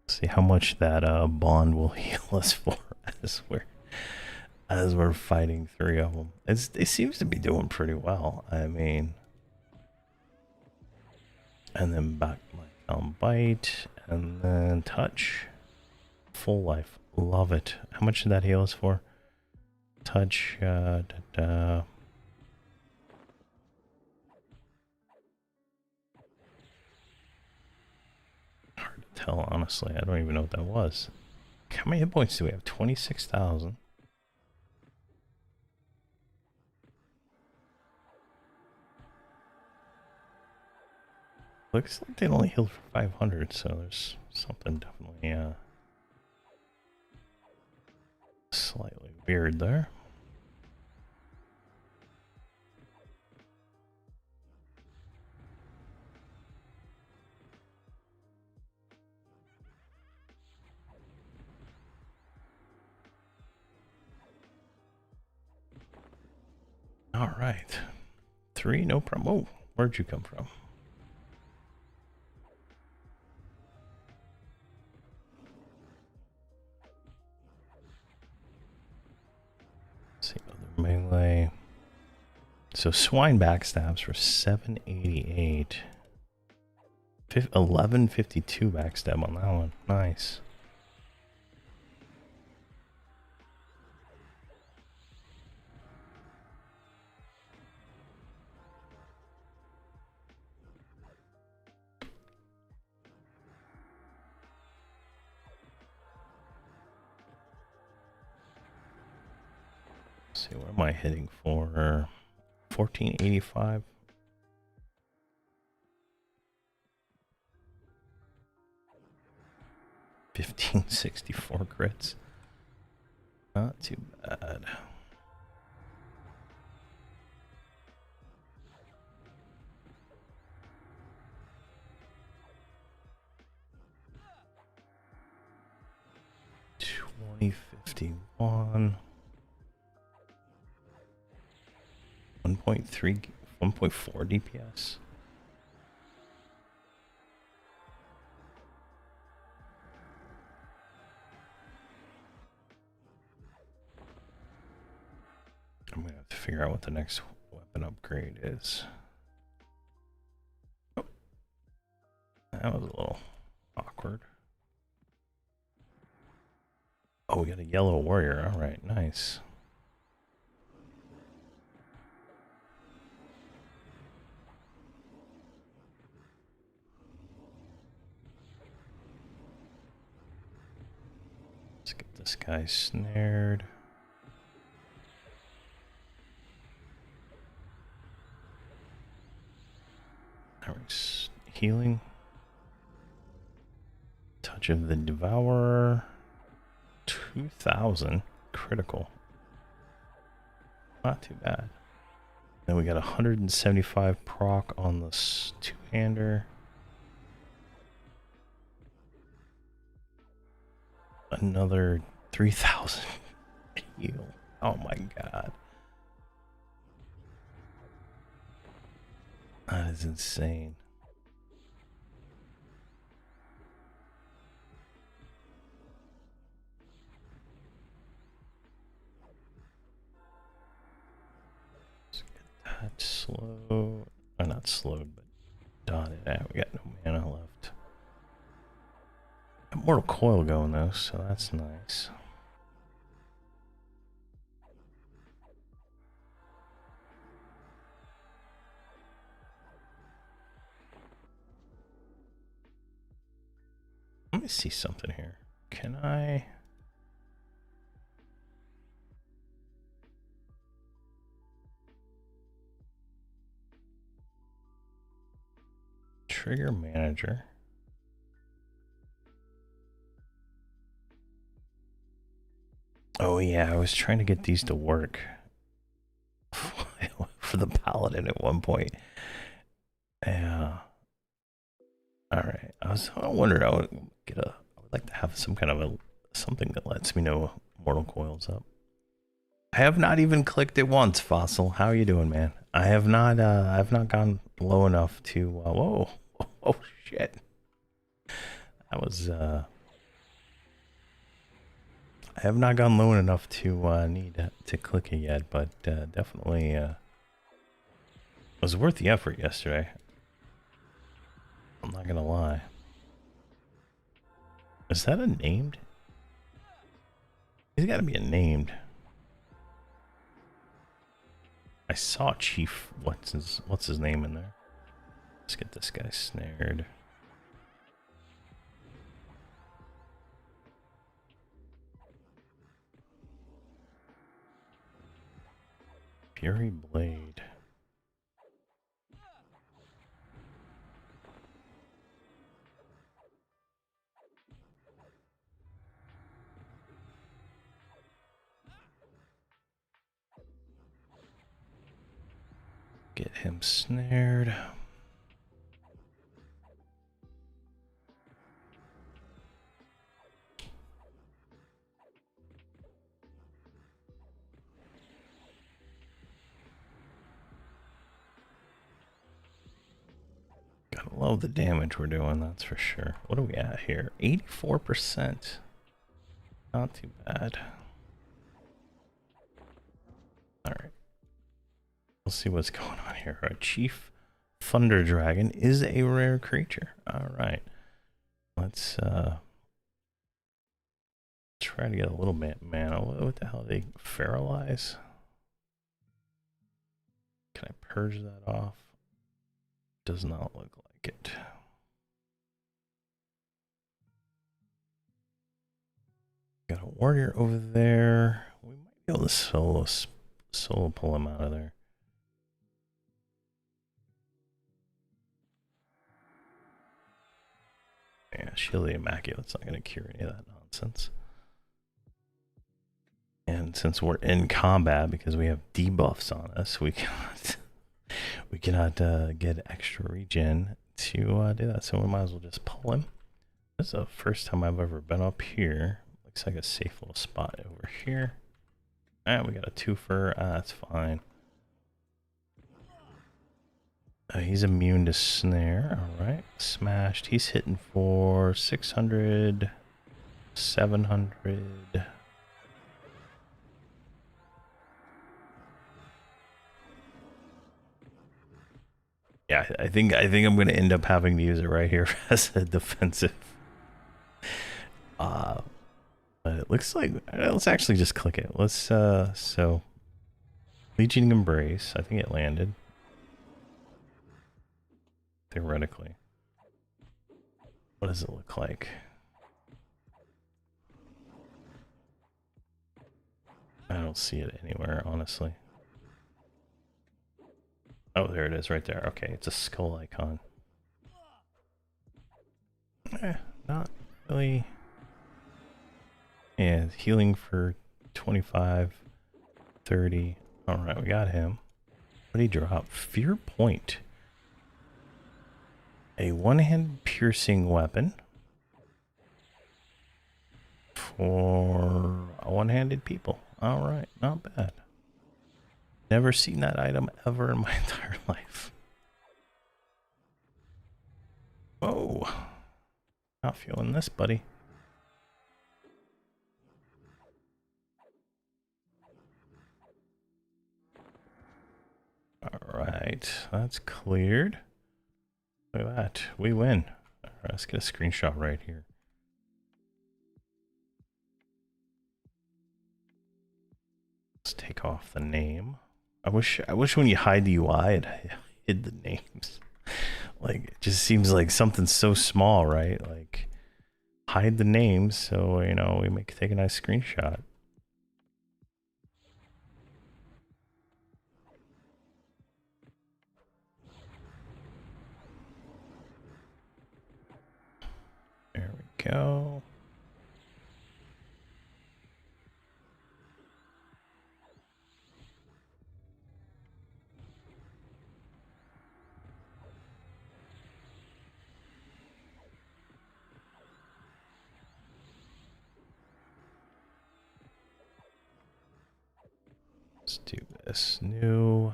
See how much that bond will heal us for as we're fighting three of them. It seems to be doing pretty well. I mean, and then back like bite and then touch, full life. Love it. How much did that heal us for? Touch. Hard to tell, honestly. I don't even know what that was. How many hit points do we have? 26,000. Looks like they only healed for 500, so there's something definitely slightly weird there. All right. 3, no problem. Oh, where'd you come from? Let's see, other melee. So swine backstabs for 788. 1152 backstab on that one. Nice. Let's see, what am I hitting for? 1485. $1564 crits. Not too bad. $2051. 1.3, 1.4 DPS. I'm gonna have to figure out what the next weapon upgrade is. Oh, that was a little awkward. Oh, we got a yellow warrior. All right, nice. Let's get this guy snared. Healing. Touch of the Devourer. 2000 critical. Not too bad. Then we got 175 proc on this two-hander. Another 3000 heal. Oh my god. That is insane. Let's get that slow. Oh, not slowed, but dotted out. We got no mana left. Got Mortal Coil going though, so that's nice. Let me see something here. Can I? Trigger manager. Oh yeah, I was trying to get these to work for the paladin at one point. Yeah. All right. I wondered I would like to have some kind of something that lets me know Mortal Coil's up. I have not even clicked it once, Voxl. How are you doing, man? I've not gone low enough to whoa. Oh shit. That was I have not gone low enough to need to click it yet, but definitely it was worth the effort yesterday. I'm not gonna lie. Is that a named? He's gotta be a named. I saw Chief what's his name in there. Let's get this guy snared. Fury Blade. Get him snared. Gotta love the damage we're doing, that's for sure. What are we at here? 84%. Not too bad. Alright. We'll see what's going on here. Our Chief Thunder Dragon is a rare creature. Alright. Let's try to get a little mana. What the hell? They feralize? Can I purge that off? Does not look like it. Got a warrior over there. We might be able to solo pull him out of there. Shield of the Immaculate's not going to cure any of that nonsense. And since we're in combat, because we have debuffs on us, we cannot get extra regen to do that. So we might as well just pull him. This is the first time I've ever been up here. Looks like a safe little spot over here. Alright, we got a twofer. That's fine. He's immune to snare. Alright, smashed. He's hitting for 600, 700. Yeah, I think I'm going to end up having to use it right here as a defensive. But it looks like, let's actually just click it. Let's so Legion Embrace. I think it landed theoretically. What does it look like? I don't see it anywhere, honestly. Oh, there it is right there. Okay, it's a skull icon. Not really. And healing for 25, 30. All right, we got him. What did he drop? Fear Point. A one-handed piercing weapon for one-handed people. All right, not bad. Never seen that item ever in my entire life. Oh, not feeling this, buddy. All right, that's cleared. Look at that, we win. All right, let's get a screenshot right here. Let's take off the name. I wish when you hide the UI, it hid the names. Like, it just seems like something so small, right? Like, hide the names so, you know, we take a nice screenshot. There we go. Let's do this. New.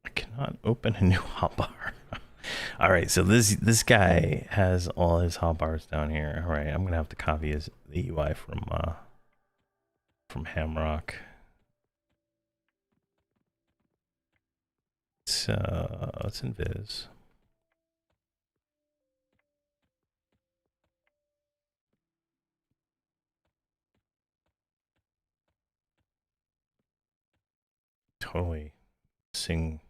I cannot open a new hotbar. All right, so this guy has all his hotbars down here. All right, I'm gonna have to copy the UI from Hamrock. Let's invis. Totally missing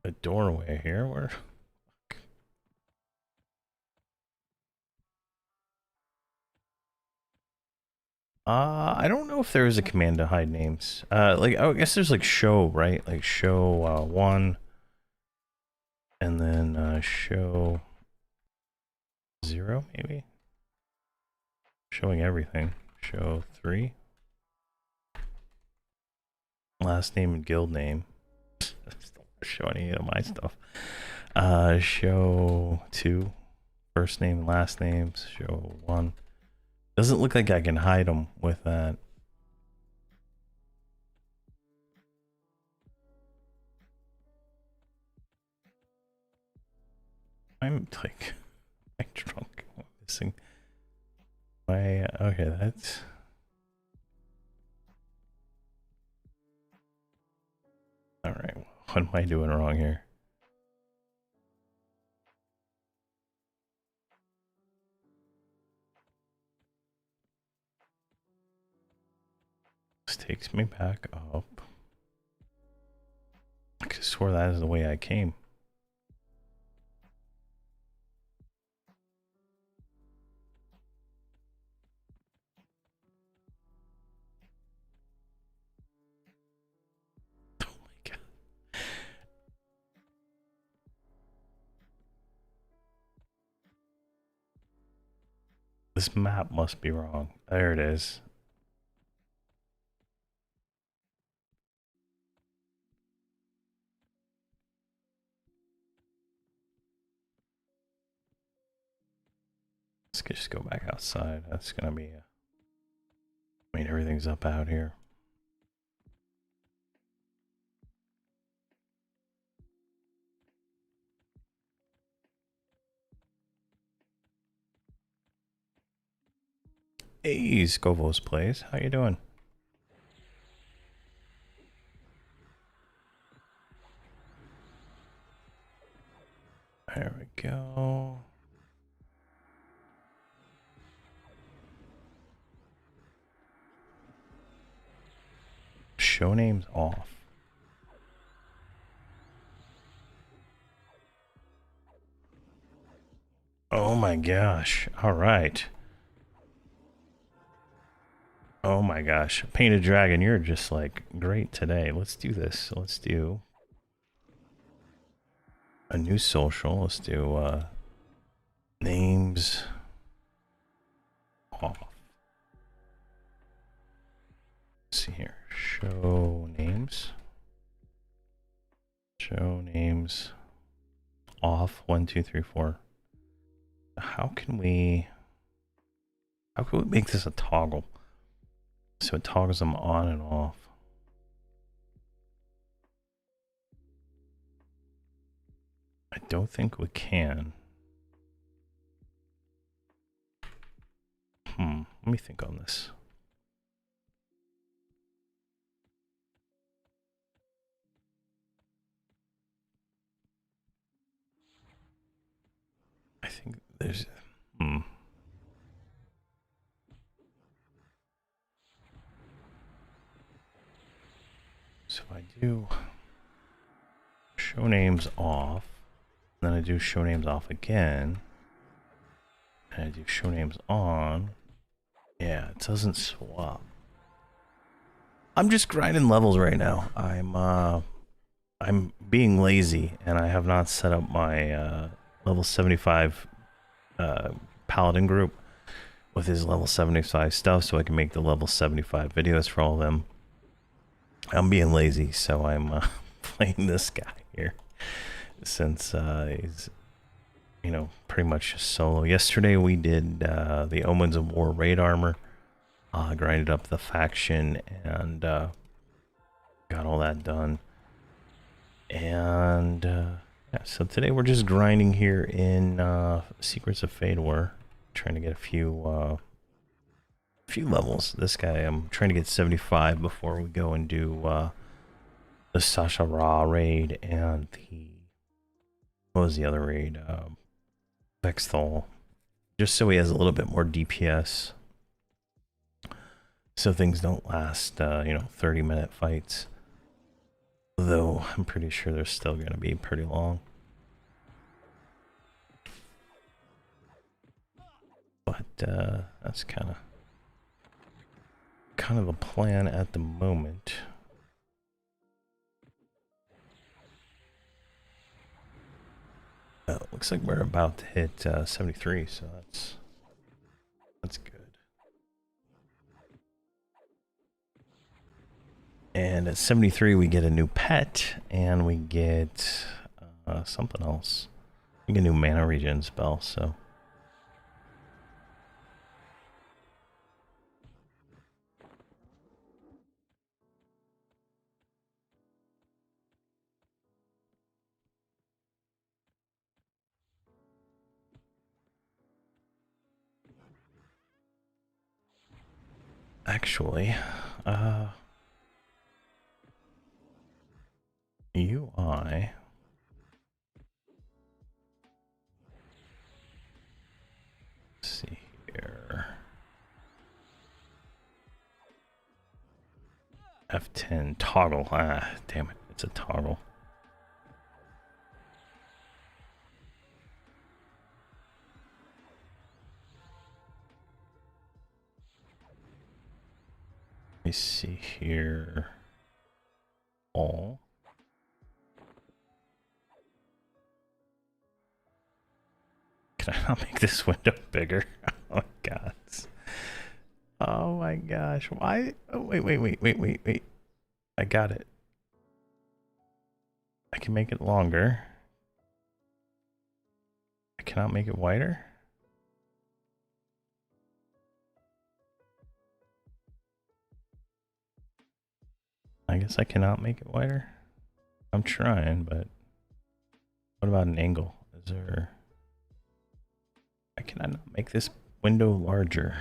a doorway here. Where? I don't know if there is a command to hide names. Like, I guess there's like show, right? Like show 1, and then show 0, maybe. Showing everything. Show 3. Last name and guild name. Don't show any of my stuff. Show 2. First name and last names. Show 1. Doesn't look like I can hide them with that. I'm like, I'm drunk. I'm missing my. Okay, that's. All right. What am I doing wrong here? This takes me back up. I could have swore that is the way I came. Oh my god. This map must be wrong. There it is. Let's just go back outside. That's gonna be I mean, everything's up out here. Hey, Scovo's Place. How you doing? There we go. Show names off. Oh my gosh. All right. Oh my gosh. Painted Dragon, you're just like great today. Let's do this. Let's do a new social. Let's do names off. Let's see here. Show names. Show names off. 1, 2, 3, 4. How can we make this a toggle? So it toggles them on and off. I don't think we can. Let me think on this. I think there's So I do show names off, then I do show names off again, and I do show names on. Yeah, it doesn't swap. I'm just grinding levels right now. I'm being lazy, and I have not set up my level 75 paladin group with his level 75 stuff, so I can make the level 75 videos for all of them. I'm being lazy, so I'm playing this guy here since he's, you know, pretty much solo. Yesterday we did the Omens of War raid armor, grinded up the faction, and got all that done. And yeah, so today we're just grinding here in Secrets of Fador, trying to get a few levels. This guy, I'm trying to get 75 before we go and do the Sasha Ra raid and the, what was the other raid? Voxl. Just so he has a little bit more DPS, so things don't last, you know, 30-minute fights. Though I'm pretty sure they're still going to be pretty long. But that's kind of the plan at the moment. Looks like we're about to hit 73, so that's good. And at 73 we get a new pet, and we get something else. We get a new mana regen spell, so actually, UI. Let's see here. F10 toggle. Ah, damn it. It's a toggle. Let me see here. All. Can I not make this window bigger? God. Oh my gosh. Why? Oh, wait. I got it. I can make it longer. I cannot make it wider. I guess I cannot make it wider. I'm trying, but what about an angle? Is there... I cannot make this window larger.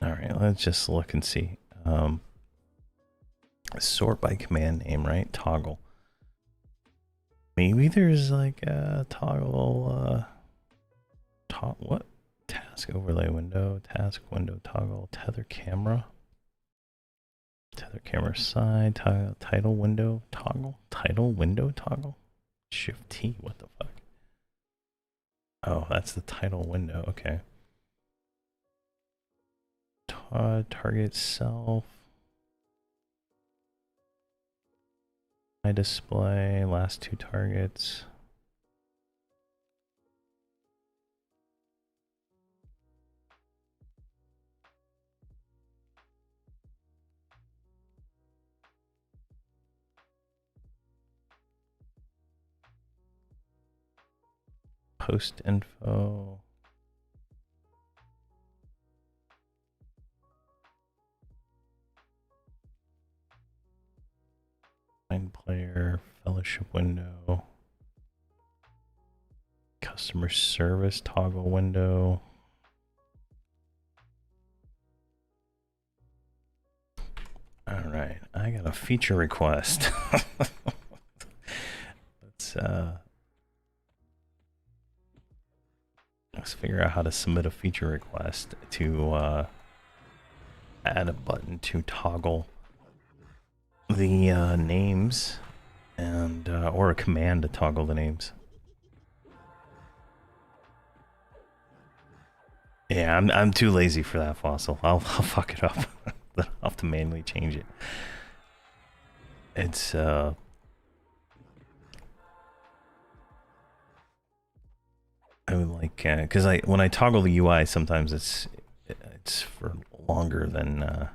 All right, let's just look and see. Sort by command name, right? Toggle. Maybe there's like a toggle, what? Task overlay window, task window toggle, tether camera. Tether camera side, title window toggle, title window toggle. Shift T, what the fuck? Oh, that's the title window, okay. Target self. My display, last two targets. Post info. Find player, fellowship window. Customer service toggle window. All right, I got a feature request. Let's figure out how to submit a feature request to add a button to toggle the names and or a command to toggle the names. Yeah, I'm too lazy for that, Voxl. I'll fuck it up. I'll have to manually change it. It's I would like because when I toggle the UI, sometimes it's for longer than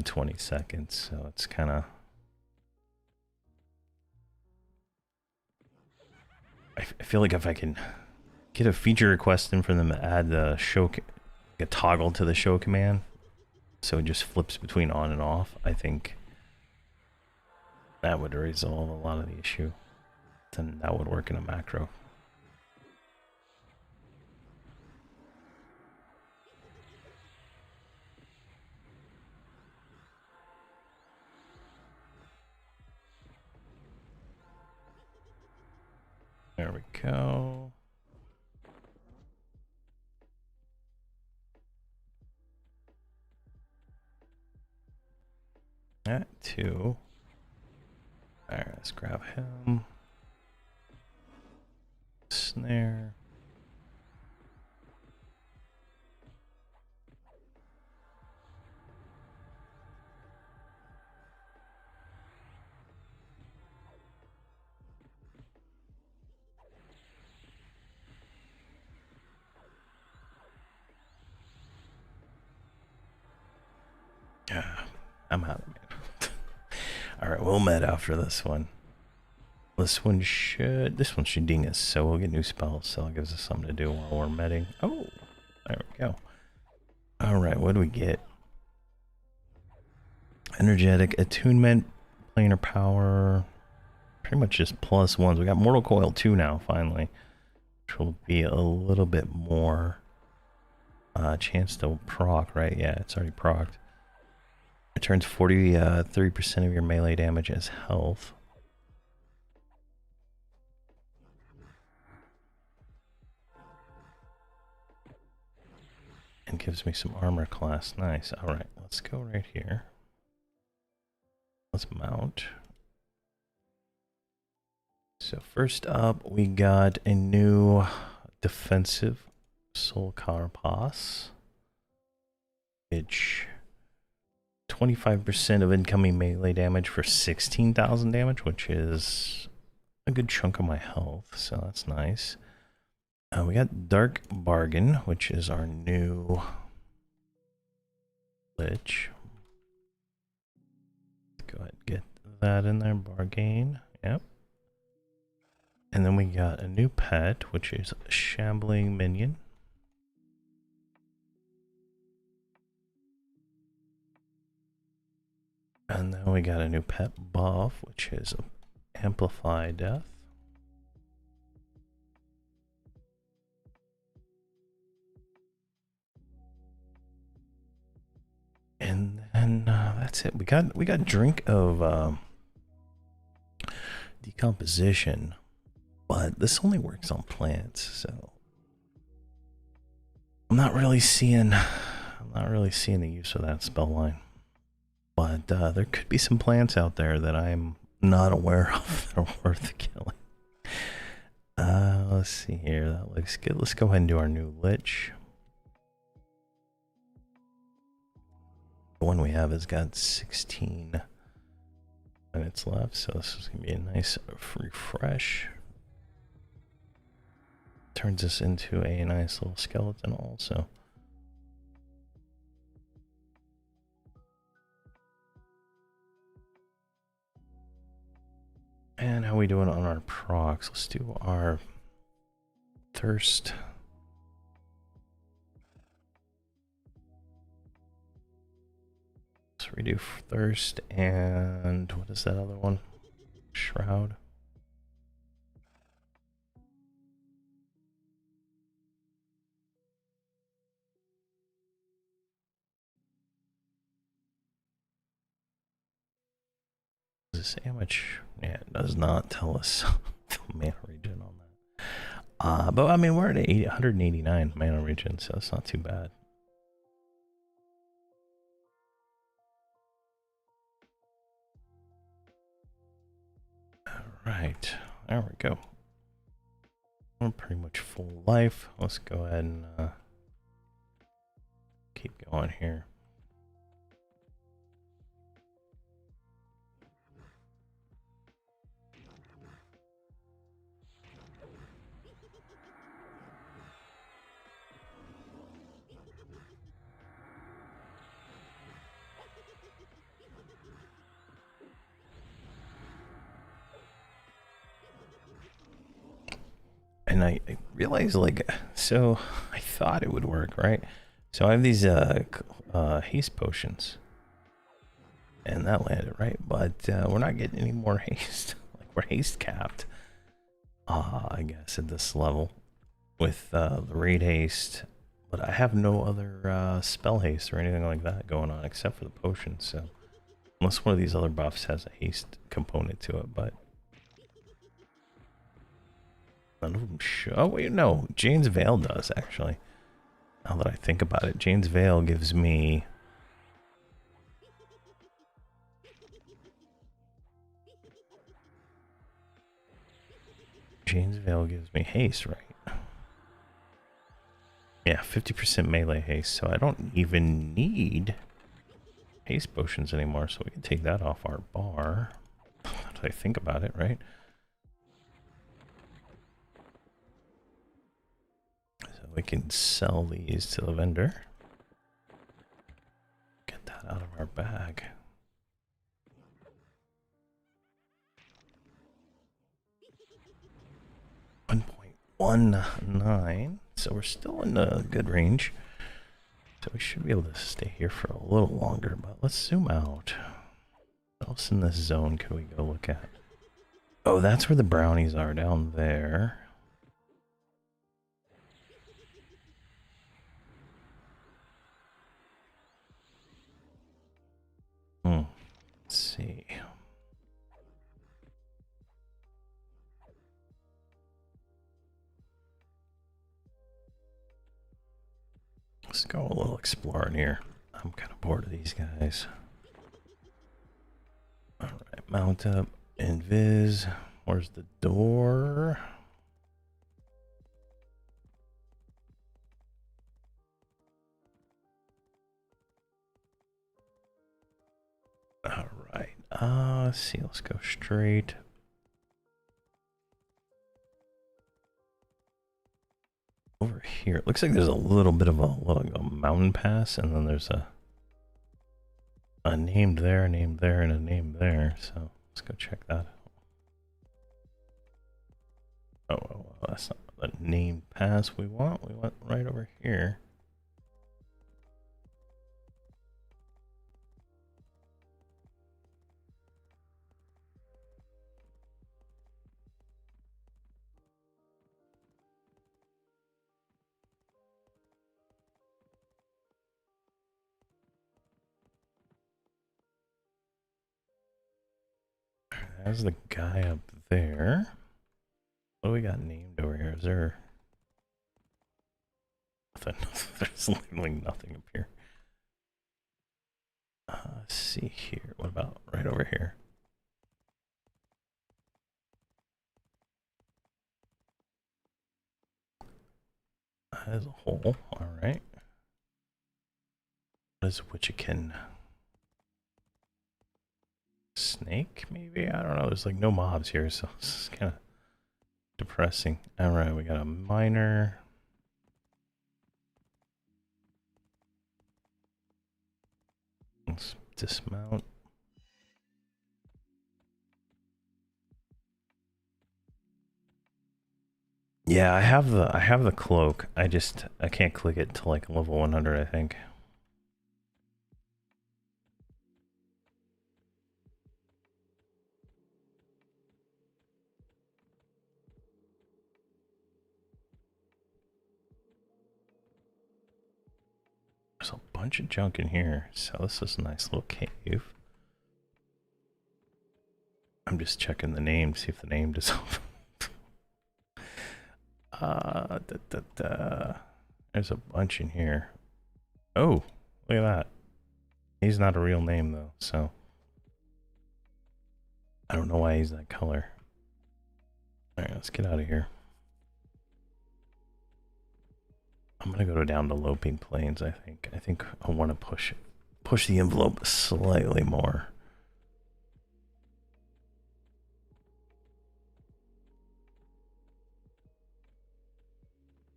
20 seconds, so it's kind of. I feel like if I can get a feature request in for them to add the show, a toggle to the show command, so it just flips between on and off, I think that would resolve a lot of the issue. Then that would work in a macro. There we go. That too. Alright, let's grab him. Snare. Yeah, I'm out of it. Alright, we'll med after this one. This one should ding us, so we'll get new spells, so it gives us something to do while we're medding. Oh, there we go. Alright, what do we get? Energetic attunement, planar power, pretty much just +1s. We got Mortal Coil 2 now, finally, which will be a little bit more chance to proc, right? Yeah, it's already procced. Returns 30% of your melee damage as health. And gives me some armor class. Nice. Alright, let's go right here. Let's mount. So first up, we got a new defensive Soul Carapace, which 25% of incoming melee damage for 16,000 damage, which is a good chunk of my health, so that's nice. We got Dark Bargain, which is our new glitch. Let's go ahead and get that in there. Bargain. Yep. And then we got a new pet, which is a Shambling Minion. And then we got a new pet buff, which is Amplify Death. And then that's it. We got Drink of Decomposition, but this only works on plants, so I'm not really seeing the use of that spell line. But there could be some plants out there that I'm not aware of that are worth killing. Let's see here. That looks good. Let's go ahead and do our new lich. The one we have has got 16 minutes left, so this is going to be a nice refresh. Turns us into a nice little skeleton also. And how we doing on our procs? Let's do our thirst. Let's redo thirst and what is that other one? Shroud. Does it say how much? Yeah, it does not tell us the mana regen on that. But I mean, we're at 189 mana regen, so it's not too bad. Alright, there we go. We're pretty much full life. Let's go ahead and keep going here. And I realized, like, so I thought it would work, right? So I have these haste potions, and that landed, right? But we're not getting any more haste. Like, we're haste capped, I guess, at this level with the raid haste. But I have no other spell haste or anything like that going on except for the potions. So unless one of these other buffs has a haste component to it, but none of them show. Oh wait, no, Jane's Veil does actually. Now that I think about it, Jane's Veil gives me haste, right? Yeah, 50% melee haste, so I don't even need haste potions anymore, so we can take that off our bar. Now that I think about it, right? So we can sell these to the vendor. Get that out of our bag. $1.19, so we're still in a good range. So we should be able to stay here for a little longer, but let's zoom out. What else in this zone could we go look at? Oh, that's where the brownies are, down there. Let's see. Let's go a little exploring here. I'm kind of bored of these guys. Alright, mount up. Invis. Where's the door? Alright. Let's see. Let's go straight. over here. It looks like there's a little bit of a mountain pass, and then there's a name there, and a name there. So let's go check that out. Oh, well, that's not the named pass we want. We want right over here. There's the guy up there. What do we got named over here? Is there nothing? There's literally nothing up here. Let's see here. What about right over here? There's a hole. All right. What is Witchikin? Snake, maybe? I don't know. There's like no mobs here, so it's kind of depressing. All right, we got a miner. Let's dismount. Yeah, I have the cloak. I can't click it to like level 100, I think. There's a bunch of junk in here, so this is a nice little cave. I'm just checking the name to see if the name is off. There's a bunch in here. Oh, look at that. He's not a real name though, so I don't know why he's that color. All right, let's get out of here. I'm gonna go down to Loping Plains. I think I want to push the envelope slightly more.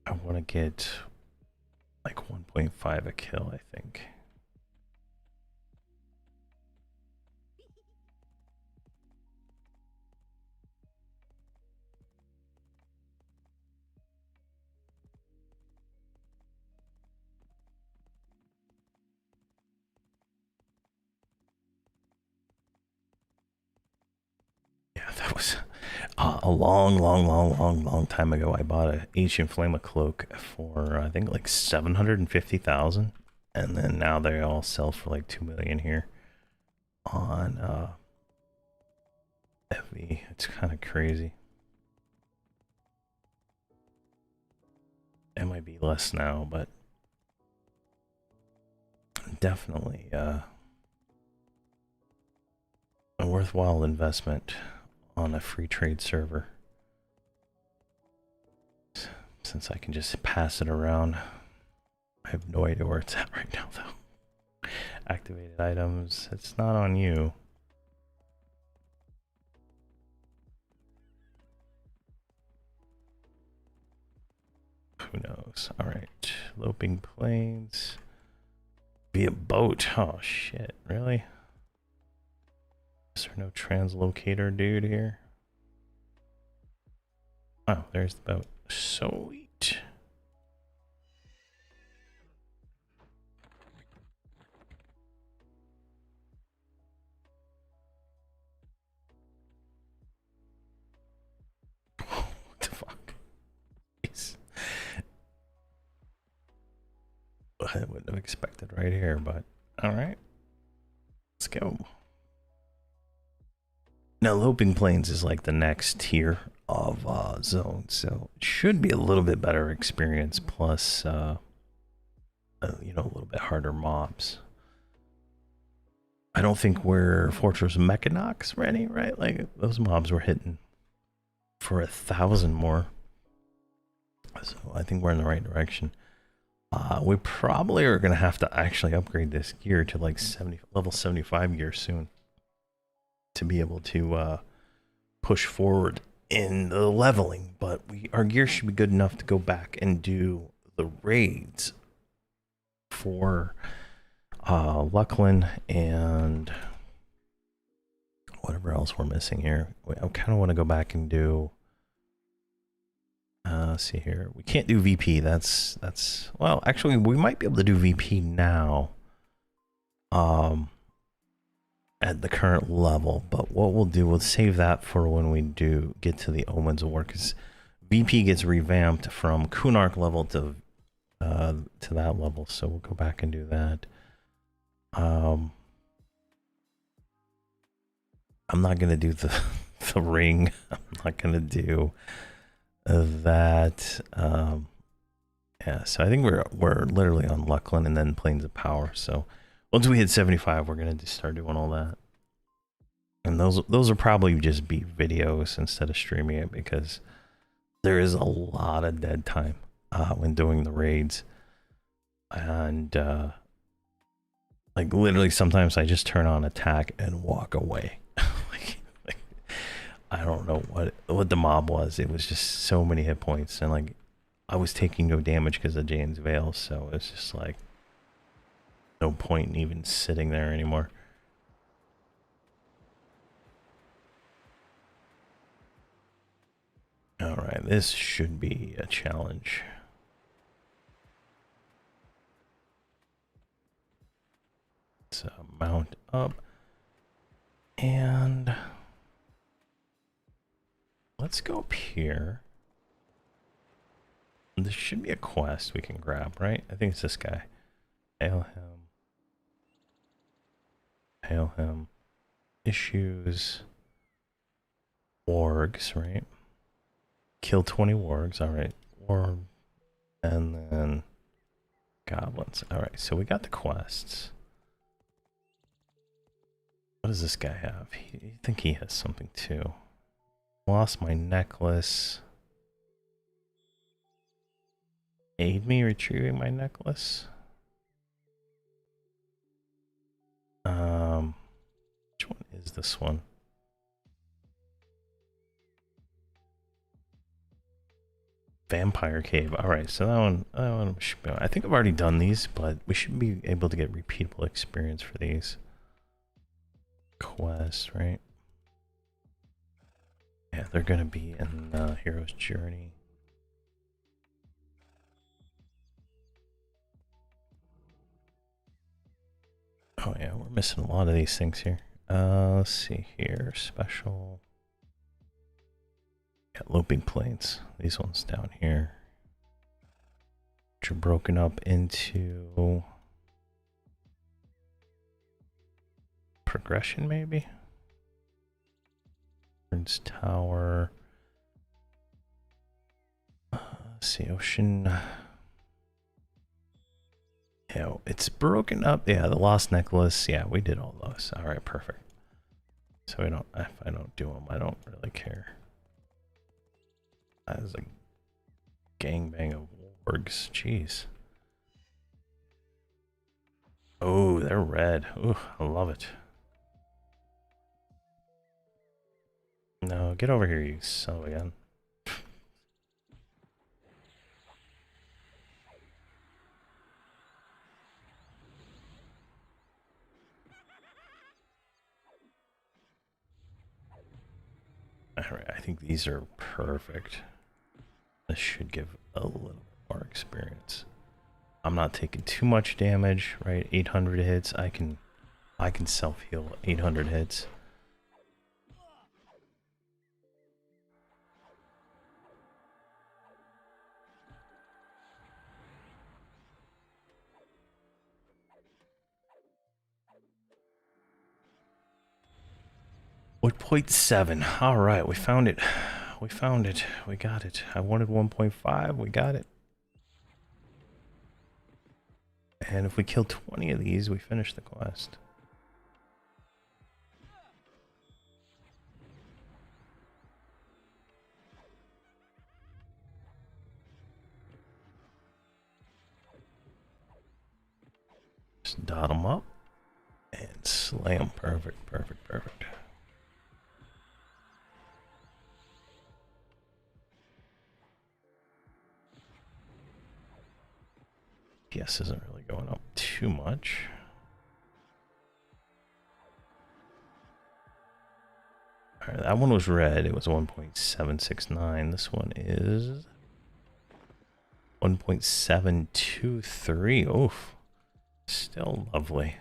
I want to get like 1.5 a kill, I think. Yeah, that was a long time ago. I bought a Ancient Flame cloak for I think like 750,000, and then now they all sell for like 2 million here on FV. It's kind of crazy. It might be less now, but definitely a worthwhile investment on a free trade server, since I can just pass it around. I have no idea where it's at right now though. Activated items, it's not on you. Who knows? All right, Loping Plains via boat. Oh shit, really? Is there no translocator dude here? Oh, there's the boat. Sweet. What the fuck? Jeez. I wouldn't have expected right here, but all right. Let's go. Now, Loping Plains is like the next tier of zone, so it should be a little bit better experience, plus, you know, a little bit harder mobs. I don't think we're Fortress Mechanox ready, right? Like, those mobs were hitting for 1,000 more. So I think we're in the right direction. We probably are going to have to actually upgrade this gear to like level 75 gear soon, to be able to push forward in the leveling, but our gear should be good enough to go back and do the raids for Lucklin and whatever else we're missing here. I kind of want to go back and do. See here, we can't do VP. That's well, actually, we might be able to do VP now. At the current level, but what we'll do, we'll save that for when we do get to the Omens of War, because VP gets revamped from Kunark level to that level, so we'll go back and do that. I'm not gonna do the ring. I'm not gonna do that. Yeah, so I think we're literally on Lucklin and then Plains of Power. So once we hit 75, we're gonna just start doing all that. And those will probably just be videos instead of streaming it, because there is a lot of dead time when doing the raids. And like literally sometimes I just turn on attack and walk away. like I don't know what the mob was. It was just so many hit points, and like I was taking no damage because of Jane's Veil, so it's just like no point in even sitting there anymore. All right, this should be a challenge. So mount up and let's go up here. There should be a quest we can grab, right? I think it's this guy. Hail him. Hail him. Issues. Wargs, right? Kill 20 wargs. All right. Warg. And then goblins. All right. So we got the quests. What does this guy have? I think he has something too. Lost my necklace. Aid me retrieving my necklace. Which one is this one? Vampire Cave. All right, so that one should be, I think I've already done these, but we should be able to get repeatable experience for these quests, right? Yeah, they're gonna be in Hero's Journey. Oh yeah, we're missing a lot of these things here. Let's see here. Special. Yeah, looping planes. These ones down here, which are broken up into progression, maybe. Tower. Let's see, Ocean. Yeah, it's broken up. Yeah, the Lost Necklace. Yeah, we did all those. All right, perfect. So we don't. If I don't do them, I don't really care. That is a gangbang of wargs. Jeez. Oh, they're red. Ooh, I love it. No, get over here, you son of a gun. Alright, I think these are perfect. This should give a little more experience. I'm not taking too much damage, right? 800 hits. I can self-heal 800 hits. What 0.7? All right, we found it. We found it. We got it. I wanted 1.5. We got it. And if we kill 20 of these, we finish the quest. Just dot them up and slay them. Perfect, perfect, perfect. FPS isn't really going up too much. All right, that one was red. It was 1.769. This one is 1.723. Oof. Still lovely.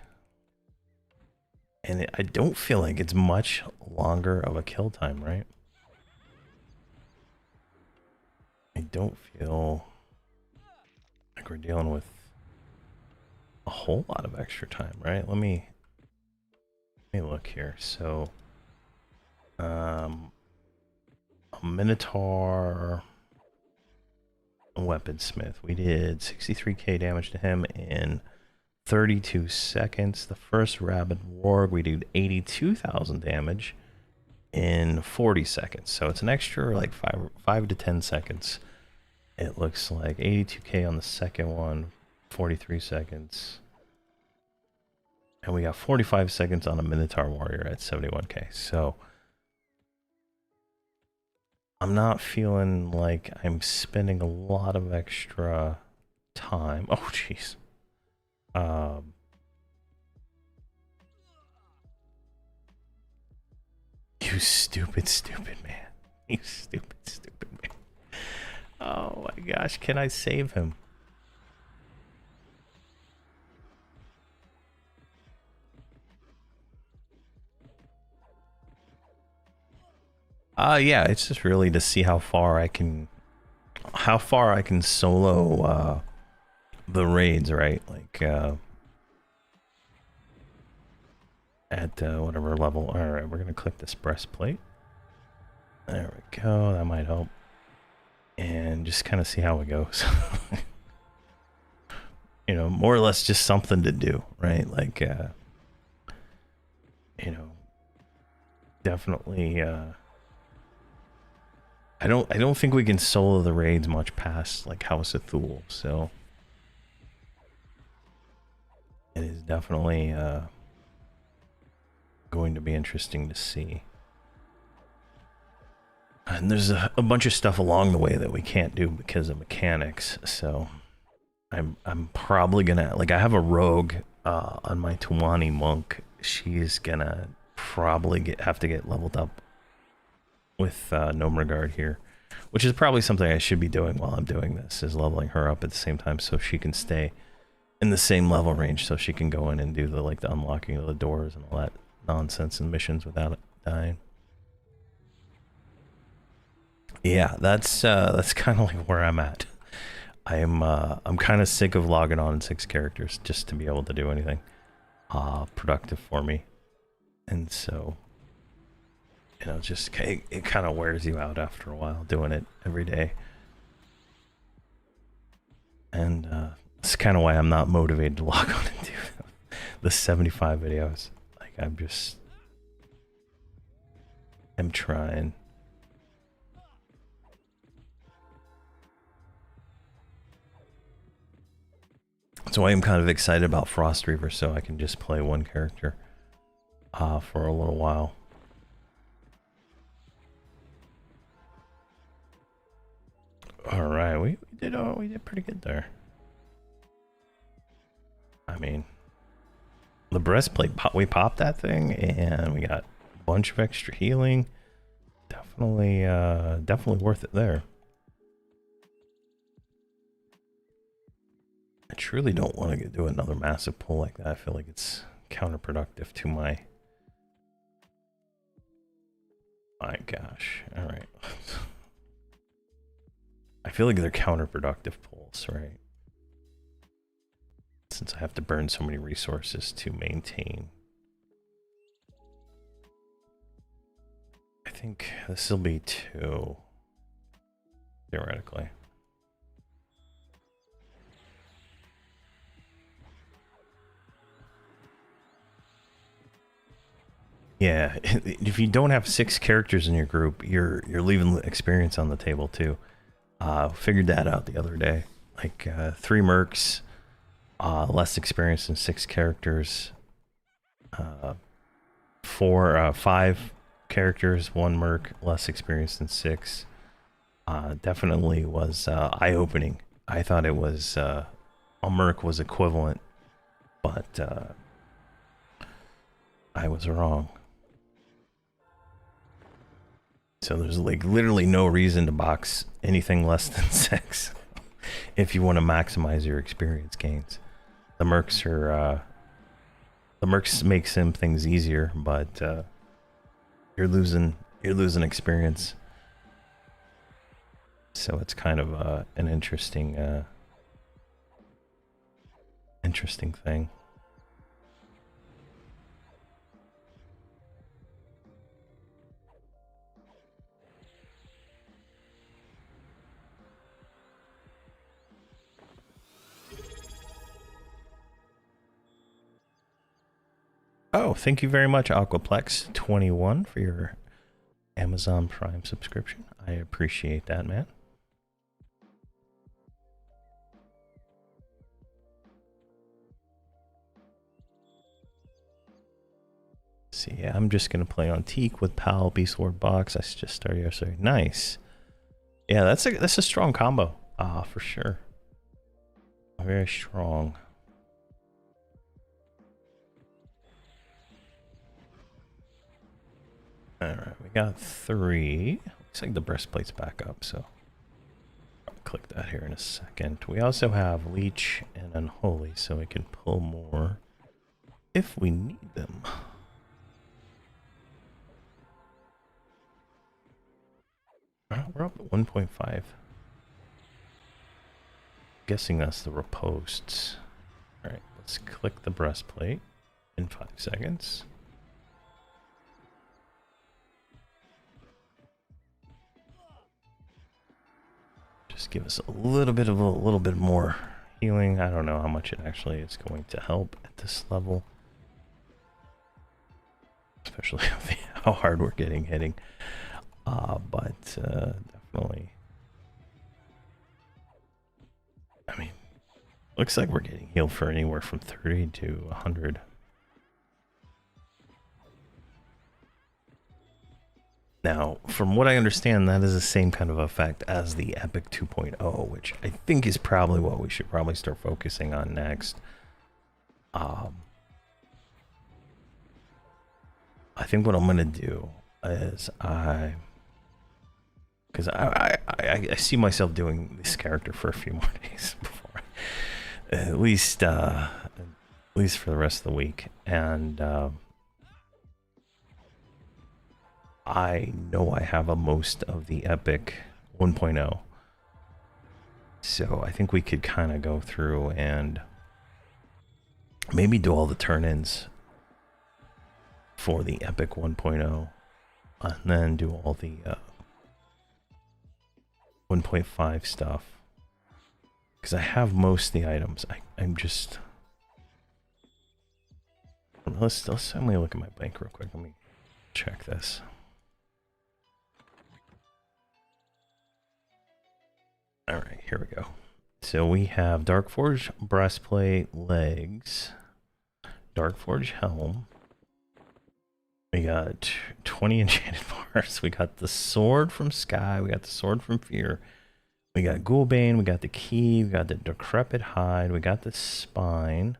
And I don't feel like it's much longer of a kill time, right? I don't feel like we're dealing with a whole lot of extra time, right? Let me look here. So, a Minotaur, a weaponsmith. We did 63k damage to him in 32 seconds. The first Rabid Warg, we did 82,000 damage in 40 seconds. So it's an extra like 5 to 10 seconds. It looks like 82k on the second one, 43 seconds. And we got 45 seconds on a Minotaur Warrior at 71k. So I'm not feeling like I'm spending a lot of extra time. Oh, jeez. You stupid man. You stupid man. Oh my gosh, can I save him? Yeah, it's just really to see how far I can solo the raids, right? Like at whatever level. All right, we're gonna click this breastplate. There we go. That might help, and just kind of see how it goes. You know, more or less just something to do, right? Like, you know, definitely. I don't think we can solo the raids much past like House of Thule, so it is definitely going to be interesting to see. And there's a bunch of stuff along the way that we can't do because of mechanics, so I'm probably gonna, like, I have a rogue on my Tuwani monk. She's gonna probably have to get leveled up with Gnome Regard here, which is probably something I should be doing while I'm doing this, is leveling her up at the same time so she can stay in the same level range, so she can go in and do the unlocking of the doors and all that nonsense and missions without dying. Yeah, that's kind of like where I'm at. I'm kind of sick of logging on in 6 characters just to be able to do anything productive for me, and so, you know, just it kind of wears you out after a while doing it every day, and it's kind of why I'm not motivated to log on and do the 75 videos. Like, I'm trying. So I am kind of excited about Frost Reaver, so I can just play one character for a little while. All right, we did pretty good there. I mean, the breastplate, we popped that thing, and we got a bunch of extra healing. Definitely worth it there. I truly don't want to do another massive pull like that. I feel like it's counterproductive to my gosh. All right. I feel like they're counterproductive pulls, right? Since I have to burn so many resources to maintain. I think this will be 2, theoretically. Yeah, if you don't have 6 characters in your group, you're leaving experience on the table too. Figured that out the other day. Like 3 mercs, less experience than 6 characters. 5 characters, 1 merc, less experience than 6. Definitely was eye-opening. I thought it was a Merc was equivalent, but I was wrong. So there's like literally no reason to box anything less than 6 if you want to maximize your experience gains. The Mercs are the Mercs make some things easier, but you're losing experience. So it's kind of an interesting thing. Oh, thank you very much, Aquaplex21, for your Amazon Prime subscription. I appreciate that, man. See, yeah, I'm just gonna play on Teak with Pal, Beast Lord Box. I just started yesterday. Nice. Yeah, that's a strong combo. For sure. Very strong. Alright, we got 3. Looks like the breastplate's back up, so I'll click that here in a second. We also have Leech and Unholy, so we can pull more if we need them. We're up at 1.5. Guessing that's the riposts. Alright, let's click the breastplate in 5 seconds. Just give us a little bit more healing. I don't know how much it actually is going to help at this level, especially how hard we're getting hitting. But definitely. I mean, looks like we're getting healed for anywhere from 30 to 100. Now, from what I understand, that is the same kind of effect as the Epic 2.0, which I think is probably what we should probably start focusing on next. I think what I'm gonna do is because I see myself doing this character for a few more days before, at least for the rest of the week, and I know I have a most of the Epic 1.0, so I think we could kind of go through and maybe do all the turn-ins for the Epic 1.0, and then do all the 1.5 stuff, because I have most of the items. I'm just let me look at my bank real quick. Let me check this. All right, here we go. So we have Darkforge breastplate, legs, Darkforge helm. We got 20 enchanted bars. We got the sword from Sky. We got the sword from Fear. We got Ghoulbane. We got the key. We got the decrepit hide. We got the spine.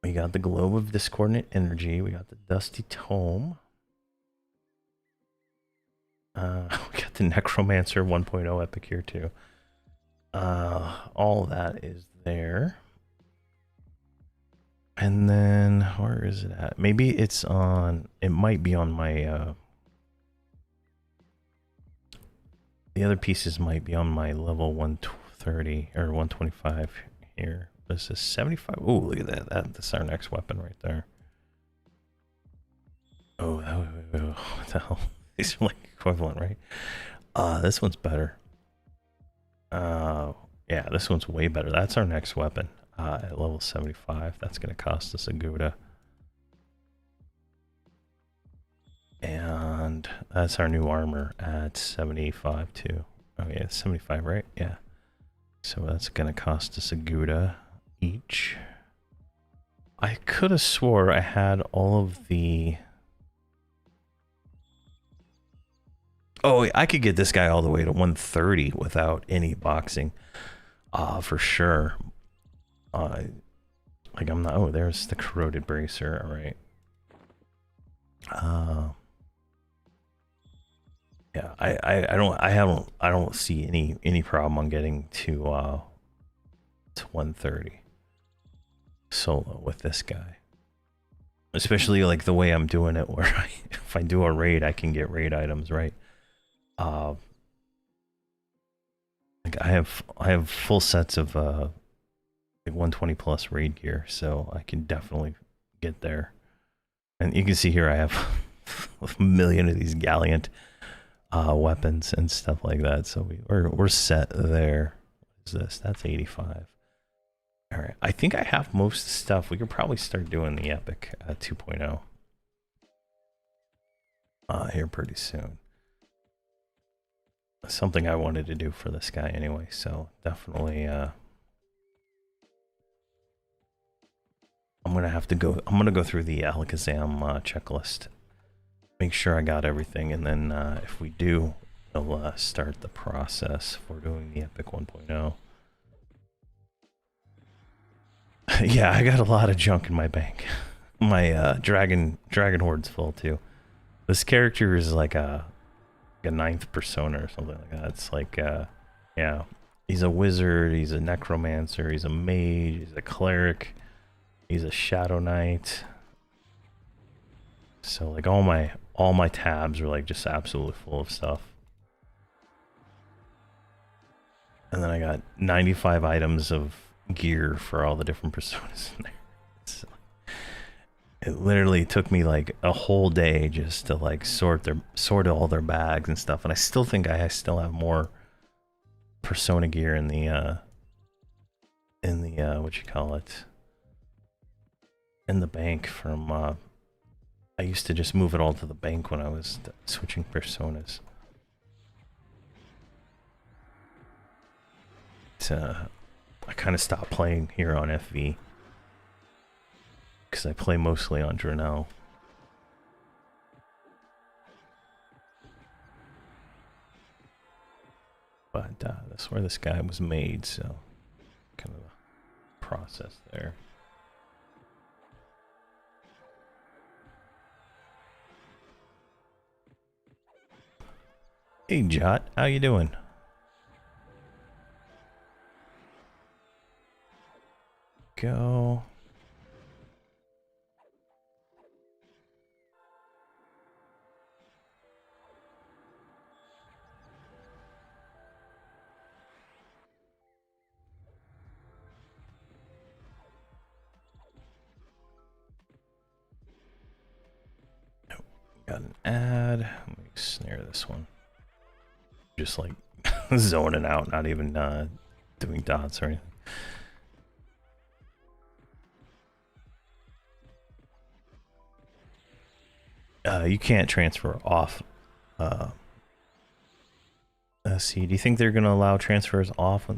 We got the globe of discordant energy. We got the dusty tome. We got the necromancer 1.0 epic here too. All that is there. And then where is it at? Maybe it's on, it might be on my the other pieces might be on my level 130 or 125 here. This is 75. Oh, look at that. That's our next weapon right there. Oh, what the hell? These are like equivalent, right? This one's better. Yeah, this one's way better. That's our next weapon at level 75. That's going to cost us a Gouda. And that's our new armor at 75 too. Oh yeah, 75, right? Yeah. So that's going to cost us a Gouda each. I could have swore I had all of the... Oh, I could get this guy all the way to 130 without any boxing, for sure. Like I'm not. Oh, there's the corroded bracer. All right. Yeah, I don't see any problem on getting to 130 solo with this guy. Especially like the way I'm doing it, where if I do a raid, I can get raid items, right? Like I have full sets of like 120 plus raid gear, so I can definitely get there. And you can see here I have a million of these Gallant weapons and stuff like that. So we're set there. What is this? That's 85. All right. I think I have most stuff. We could probably start doing the Epic 2.0 here pretty soon. Something I wanted to do for this guy anyway. So definitely. I'm gonna go through the Alakazam checklist. Make sure I got everything, and then if we do, we'll start the process for doing the Epic 1.0. Yeah, I got a lot of junk in my bank. My dragon horde's full too. This character is like a 9th persona or something like that. It's like yeah, he's a wizard, he's a necromancer, he's a mage, he's a cleric, he's a shadow knight. So like all my tabs are like just absolutely full of stuff. And then I got 95 items of gear for all the different personas in there. So it literally took me like a whole day just to like sort all their bags and stuff. And I still think I still have more persona gear in the what you call it, in the bank from I used to just move it all to the bank when I was switching personas. I kind of stopped playing here on FV because I play mostly on Drenel. But that's where this guy was made, so kind of a process there. Hey Jot, how you doing? Go. Got an ad. Let me snare this one. Just like zoning out, not even doing dots or anything. You can't transfer off. Let's see. Do you think they're gonna allow transfers off?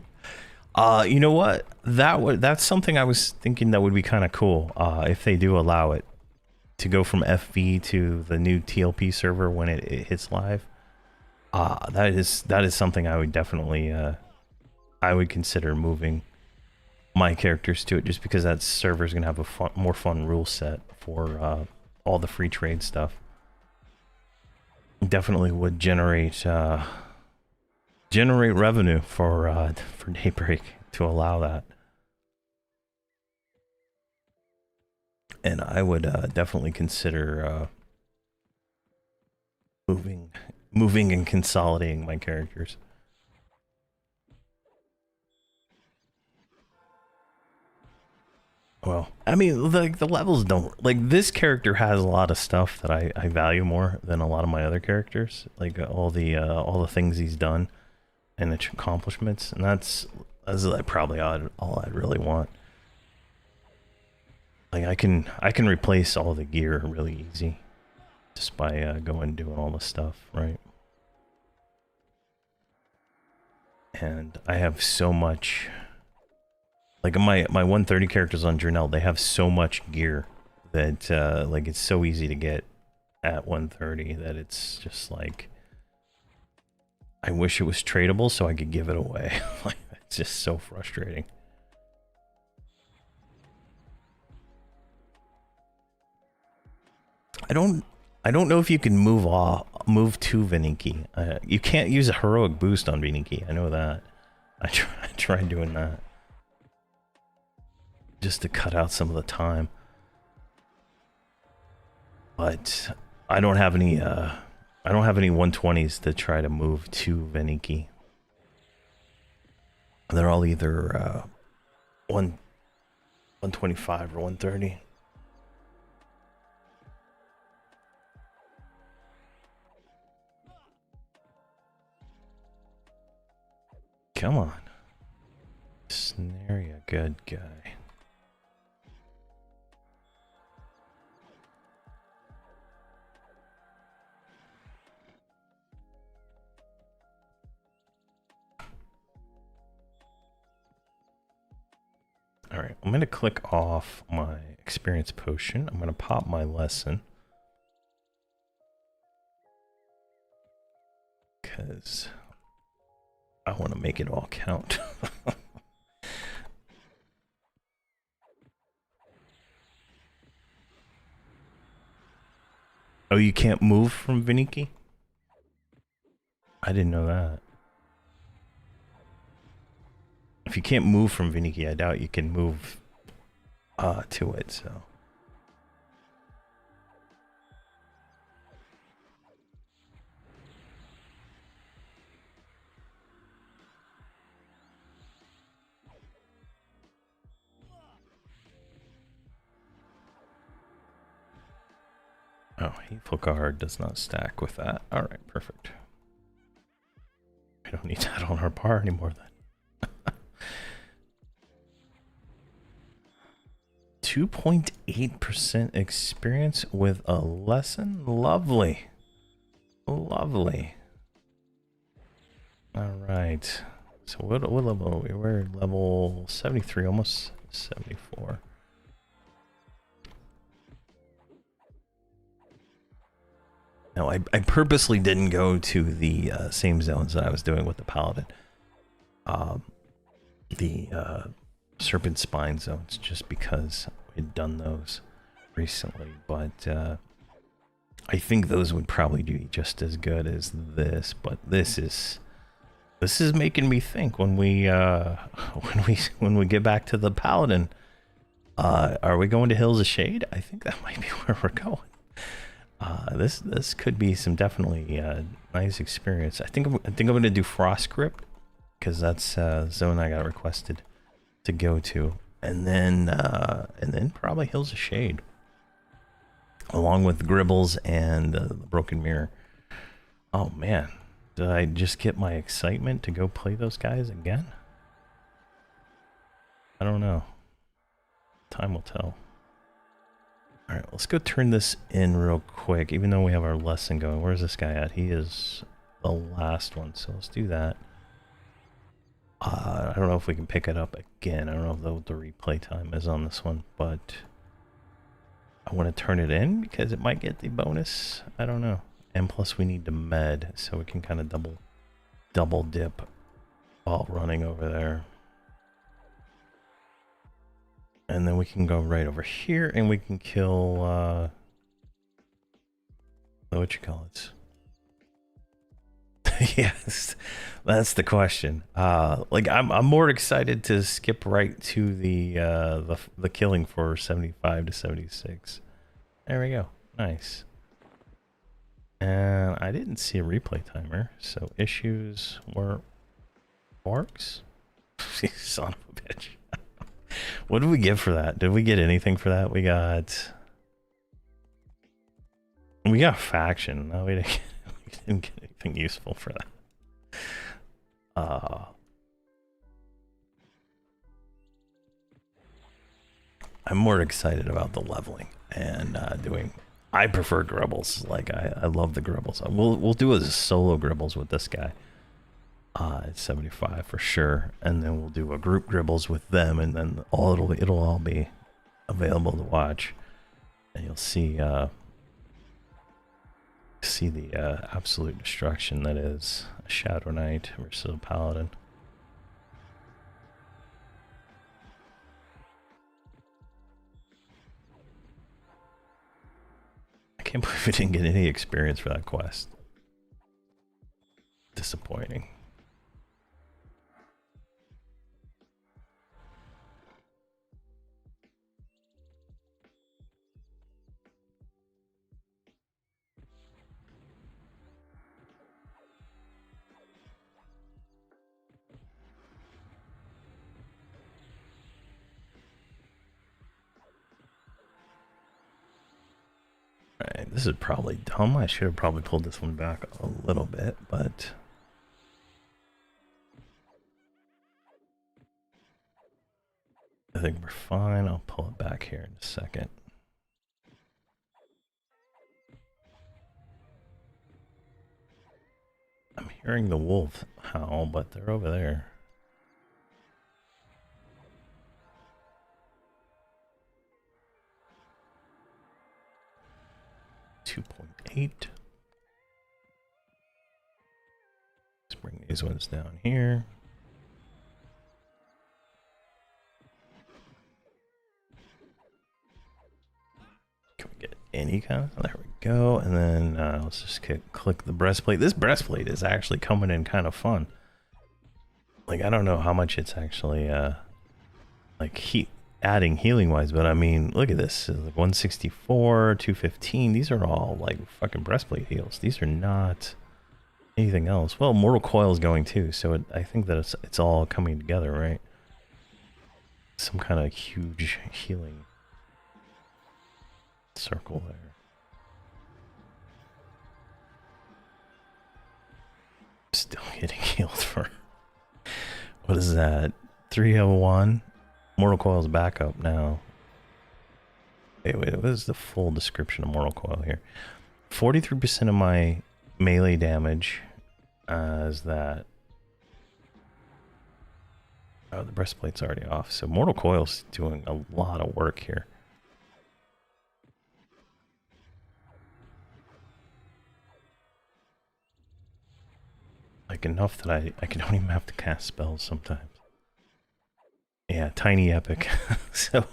You know what? That's something I was thinking that would be kind of cool. If they do allow it to go from FV to the new TLP server when it hits live. That is something I would definitely I would consider moving my characters to it, just because that server is gonna have a more fun rule set for all the free trade stuff. Definitely would generate revenue for Daybreak to allow that. And I would definitely consider moving and consolidating my characters. Well, I mean, like the levels don't, like, this character has a lot of stuff that I value more than a lot of my other characters, like all the things he's done and the accomplishments, and that's like probably all I really want. Like I can replace all the gear really easy just by going and doing all the stuff, right? And I have so much. Like my 130 characters on Drenel, they have so much gear that like it's so easy to get at 130 that it's just like I wish it was tradable so I could give it away. Like it's just so frustrating. I don't know if you can move to Viniki. You can't use a heroic boost on Viniki. I know that. I tried doing that just to cut out some of the time. But I don't have any 120s to try to move to Viniki. They're all either 125 or 130. Come on. Snare ya, good guy. All right, I'm going to click off my experience potion. I'm going to pop my lesson. Because I want to make it all count. Oh, you can't move from Viniki? I didn't know that. If you can't move from Viniki, I doubt you can move to it, so. Oh, Hateful Guard does not stack with that. All right, perfect. We don't need that on our bar anymore then. 2.8% experience with a lesson? Lovely. Lovely. All right. So what level are we? We're level 73, almost 74. No, I purposely didn't go to the same zones that I was doing with the Paladin. The Serpent Spine zones, just because we'd done those recently. But I think those would probably do just as good as this. But this is making me think when we get back to the Paladin. Are we going to Hills of Shade? I think that might be where we're going. This could be some definitely nice experience. I think I'm gonna do Frost Crypt because that's zone I got requested to go to, and then probably Hills of Shade, along with Gribbles and the Broken Mirror. Oh man, did I just get my excitement to go play those guys again? I don't know. Time will tell. All right, let's go turn this in real quick, even though we have our lesson going. Where's this guy at? He is the last one, so let's do that. I don't know if we can pick it up again. I don't know what the replay time is on this one, but I want to turn it in because it might get the bonus. I don't know. And plus we need to med, so we can kind of double dip while running over there. And then we can go right over here and we can kill, what you call it? Yes, that's the question. Like I'm more excited to skip right to the killing for 75 to 76. There we go. Nice. And I didn't see a replay timer, so issues were works. Son of a bitch. What did we get for that? Did we get anything for that? We got faction. No, we didn't get anything useful for that. I'm more excited about the leveling and doing. I prefer Gribbles. Like I love the Gribbles. We'll do a solo Gribbles with this guy. It's 75 for sure, and then we'll do a group Gribbles with them, and then it'll all be available to watch, and you'll see the absolute destruction that is a Shadow Knight versus a Paladin. can't believe we didn't get any experience for that quest. Disappointing. Alright, this is probably dumb. I should have probably pulled this one back a little bit, but I think we're fine. I'll pull it back here in a second. I'm hearing the wolf howl, but they're over there. .8. Let's bring these ones down here. Can we get any kind of? There we go. And then let's just click the breastplate. This breastplate is actually coming in kind of fun. Like, I don't know how much it's actually like adding healing wise, but I mean, look at this. It's like 164, 215. These are all like fucking breastplate heals. These are not anything else. Well, Mortal Coil is going too, so I think that it's all coming together, right? Some kind of huge healing circle there. Still getting healed for, what is that? 301. Mortal Coil's back up now. Wait, what is the full description of Mortal Coil here? 43% of my melee damage is that. Oh, the breastplate's already off. So Mortal Coil's doing a lot of work here. Like enough that I don't even have to cast spells sometimes. Yeah, tiny epic. So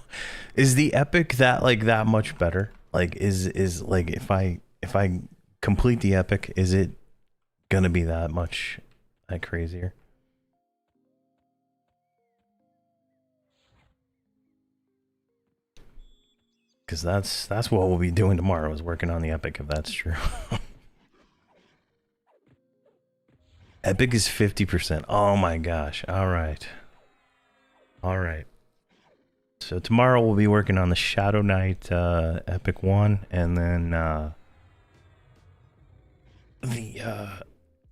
is the epic that much better? Like is like if I complete the epic, is it gonna be that much crazier? Because that's what we'll be doing tomorrow, is working on the epic, if that's true. Epic is 50%. Oh my gosh. All right. All right. So tomorrow we'll be working on the Shadow Knight Epic 1, and then the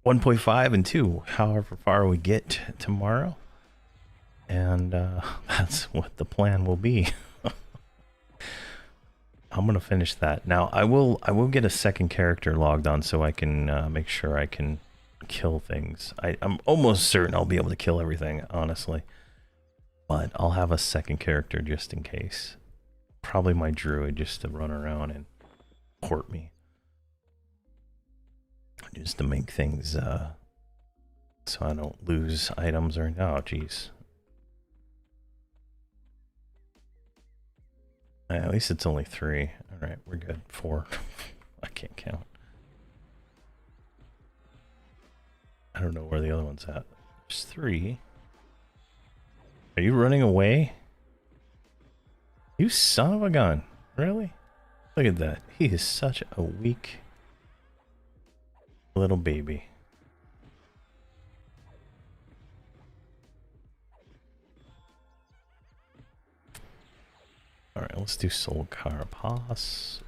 1.5 and 2, however far we get tomorrow. And that's what the plan will be. I'm gonna finish that. Now I will get a second character logged on so I can make sure I can kill things. I'm almost certain I'll be able to kill everything, honestly. But I'll have a second character just in case. Probably my druid, just to run around and port me. Just to make things so I don't lose items or... Oh, jeez. At least it's only 3. Alright, we're good. 4. I can't count. I don't know where the other one's at. There's 3. Are you running away? You son of a gun. Really? Look at that. He is such a weak little baby. Alright, let's do Soul Carapace.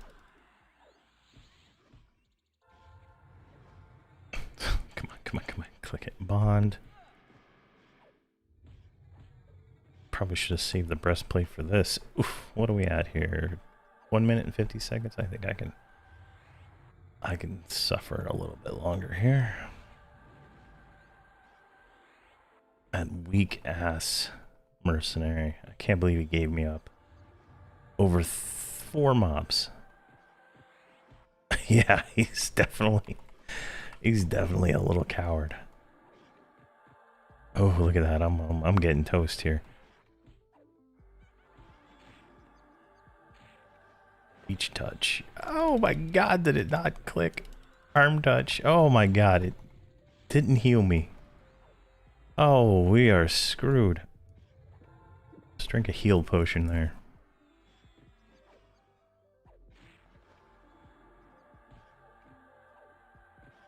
Come on. Click it. Bond. Probably should have saved the breastplate for this. Oof, what are we at here? 1 minute and 50 seconds? I think I can suffer a little bit longer here. That weak ass mercenary. I can't believe he gave me up. Over 4 mobs. Yeah, he's definitely a little coward. Oh, look at that. I'm getting toast here. Each touch. Oh my god, did it not click? Arm touch. Oh my god, it didn't heal me. Oh, we are screwed. Let's drink a heal potion there.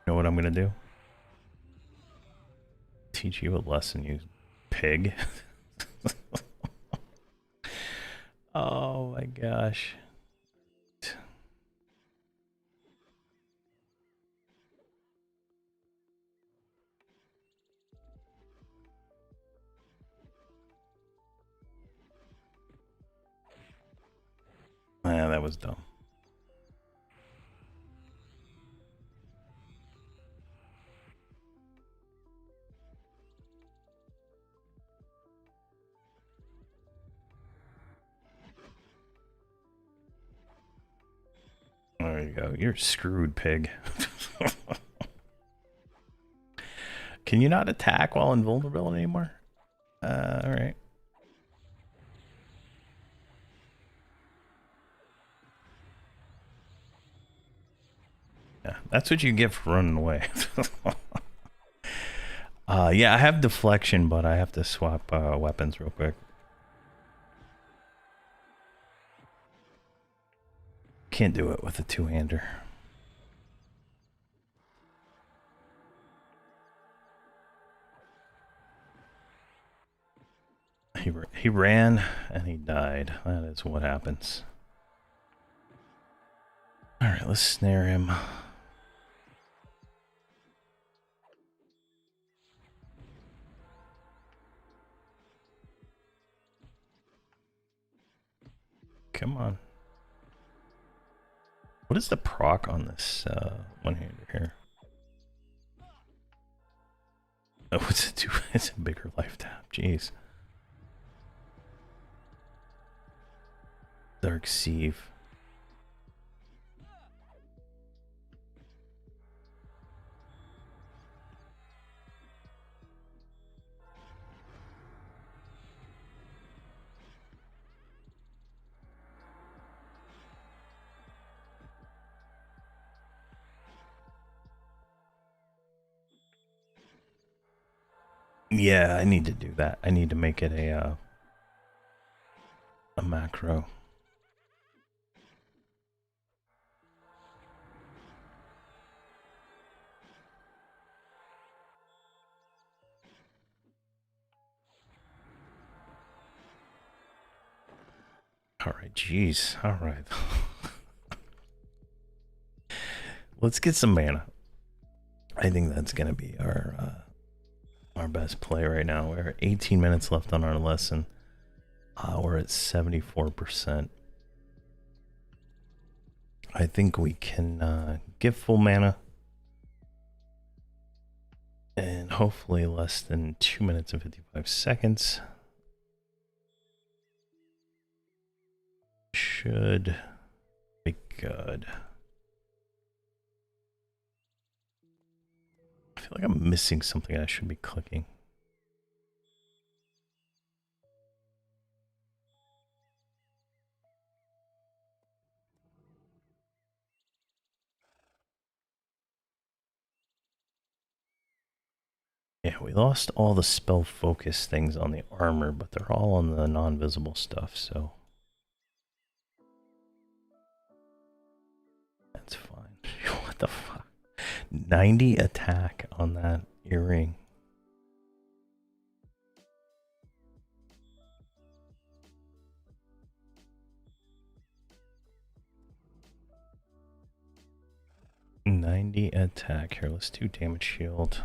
You know what I'm gonna do? Teach you a lesson, you pig. Oh my gosh. Yeah, that was dumb. There you go. You're screwed, pig. Can you not attack while invulnerable anymore? Alright. Yeah, that's what you get for running away. Yeah, I have deflection, but I have to swap weapons real quick. Can't do it with a two-hander. He ran and he died. That is what happens. All right, let's snare him. Come on. What is the proc on this one-hander here? Oh, it's a bigger life tap. Jeez. Dark Sieve. Yeah, I need to do that. I need to make it a macro. All right, jeez. All right. Let's get some mana. I think that's gonna be our best play right now. We're 18 minutes left on our lesson. We're at 74%. I think we can get full mana and hopefully less than 2 minutes and 55 seconds. Should be good. I feel like I'm missing something I should be clicking. Yeah, we lost all the spell focus things on the armor, but they're all on the non-visible stuff, so that's fine. What the fuck? 90 attack on that earring. .90 attack. Here, let's do damage shield.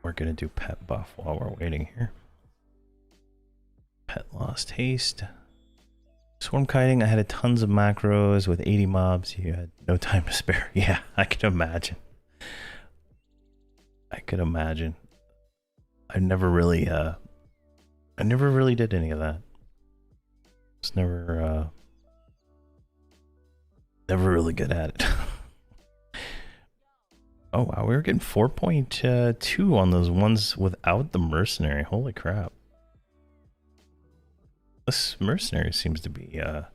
We're gonna do pet buff while we're waiting here. Pet lost haste. Swarm kiting, I had tons of macros with 80 mobs. You had no time to spare. Yeah, I can imagine. I could imagine. I never really did any of that. It's never Never really good at it. Oh wow, we were getting 4.2 on those ones without the mercenary. Holy crap. This mercenary seems to be a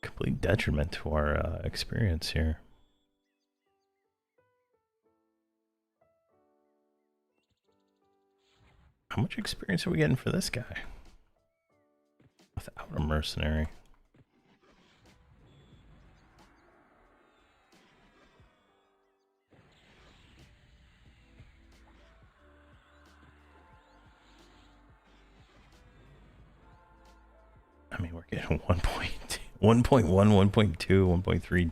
complete detriment to our experience here. How much experience are we getting for this guy? Without a mercenary. I mean, we're getting 1.1, 1.2, 1.3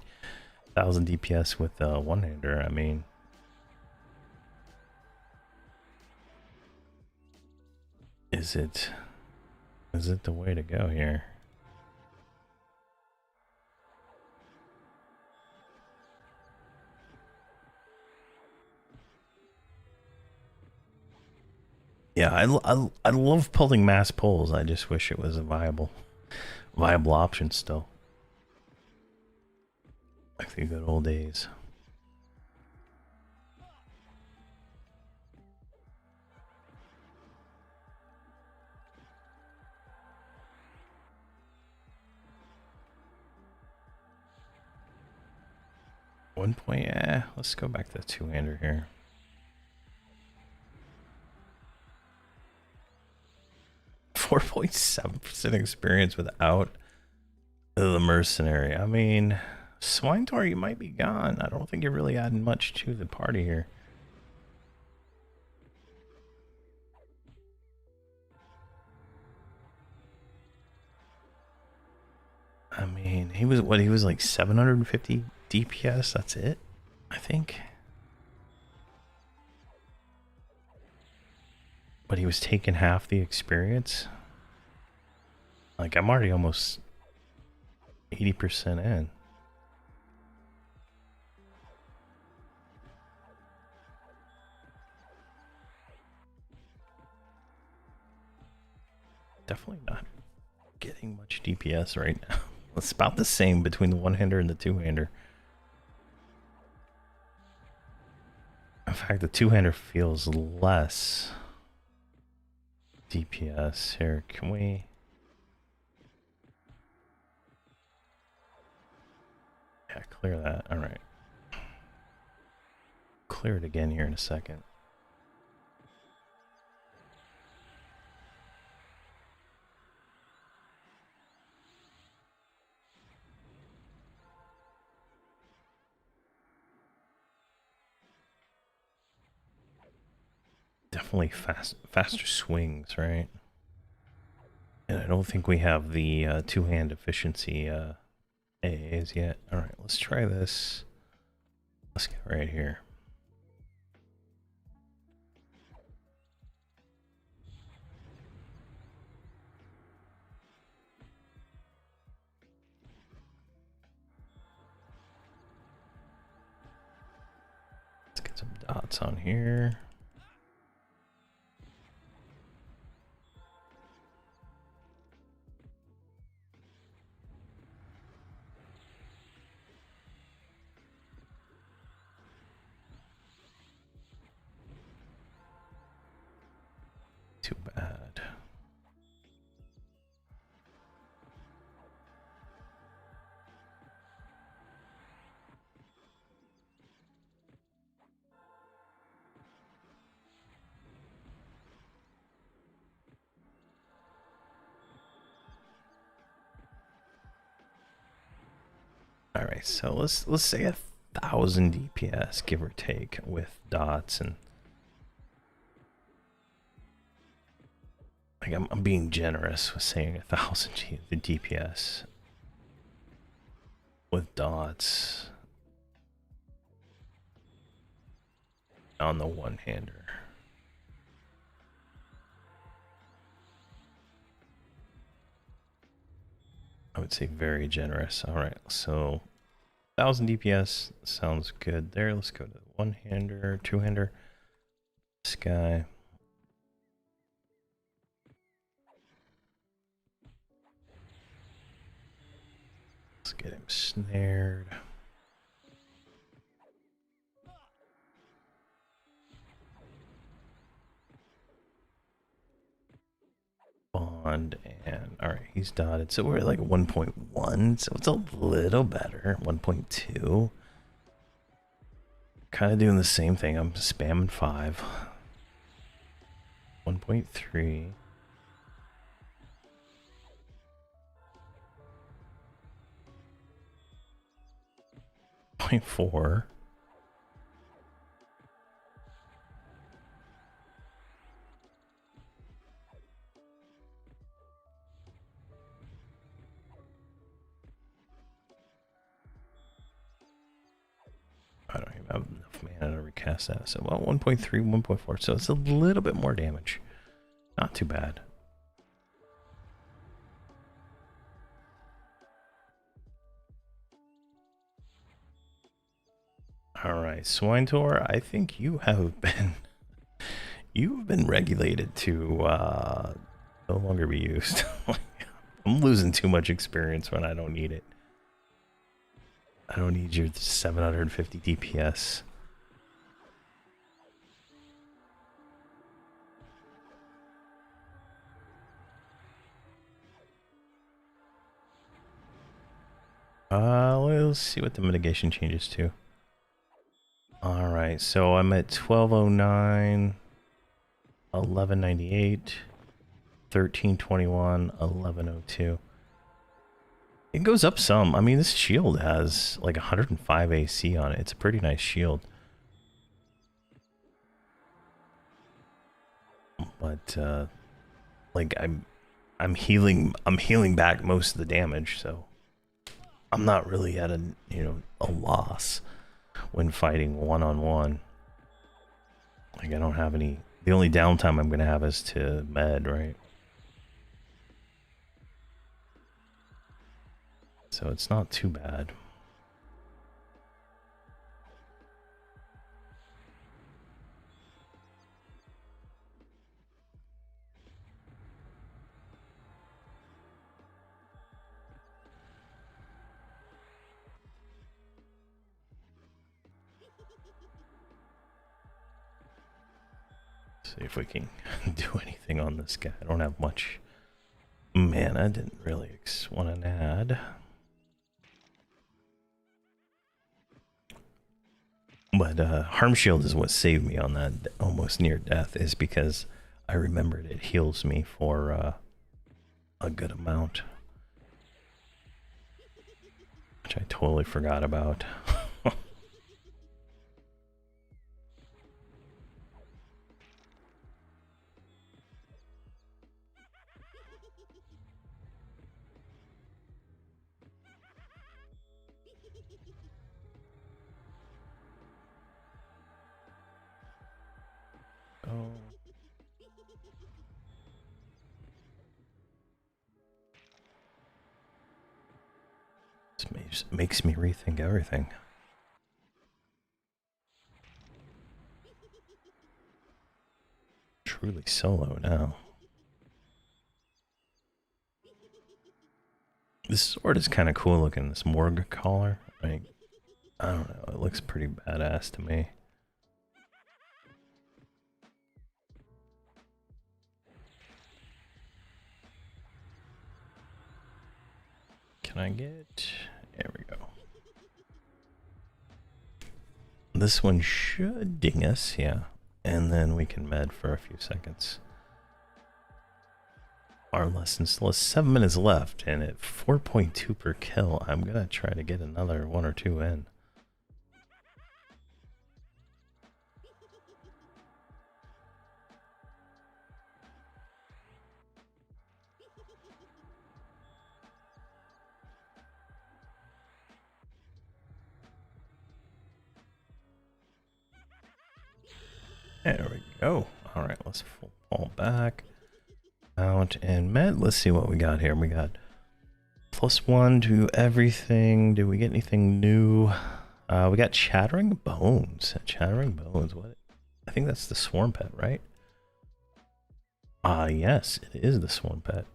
thousand DPS with one-hander. I mean, is it the way to go here? Yeah, I love pulling mass pulls. I just wish it was a viable option still. Like the good old days. One point, yeah. Let's go back to the two-hander here. .7% experience without the mercenary. I mean, Swinetour, you might be gone. I don't think you're really adding much to the party here. I mean, he was what? He was like 750 DPS. That's it, I think. But he was taking half the experience. Like, I'm already almost 80% in. Definitely not getting much DPS right now. It's about the same between the one-hander and the two-hander. In fact, the two-hander feels less DPS. Here, can we... Yeah, clear that. All right. Clear it again here in a second. Definitely faster swings, right? And I don't think we have the two-hand efficiency AAs yet. All right, let's try this. Let's get right here. Let's get some dots on here. Too bad. All right, so let's say 1,000 DPS, give or take, with dots, and like I'm being generous with saying 1,000 DPS with dots on the one-hander. I would say very generous. All right, so 1,000 DPS sounds good there. Let's go to one-hander, two-hander. This guy. Let's get him snared. respond, and all right, he's dotted. So we're at like 1.1, so it's a little better. 1.2. Kind of doing the same thing. I'm spamming 5. 1.3. 0.4. I don't even have enough mana to recast that. So, well, 1.3, 1.4. So it's a little bit more damage. Not too bad. All right, Swine Tour, I think you have been regulated to no longer be used. I'm losing too much experience when I don't need it. I don't need your 750 DPS. Let's see what the mitigation changes to. All right, so I'm at 1209, 1198, 1321, 1102. It goes up some. I mean, this shield has like 105 AC on it. It's a pretty nice shield. But like I'm healing back most of the damage, so I'm not really at a loss when fighting one-on-one. Like I don't have any. The only downtime I'm gonna have is to med, right? So it's not too bad. See if we can do anything on this guy. I don't have much mana. I didn't really want an ad. But Harm Shield is what saved me on that almost near death, is because I remembered it heals me for a good amount. Which I totally forgot about. Oh. This makes me rethink everything. Truly solo now. This sword is kind of cool looking, this Morgue collar. Like, I don't know, it looks pretty badass to me. Can I get... There we go. This one should ding us, yeah. And then we can med for a few seconds. Our lessons, 7 minutes left, and at 4.2 per kill, I'm gonna try to get another 1 or 2 in. There we go. All right, let's fall back. Out and med. Let's see what we got here. We got +1 to everything. Do we get anything new? We got Chattering Bones. Chattering Bones. What? I think that's the Swarm Pet, right? Yes, it is the Swarm Pet.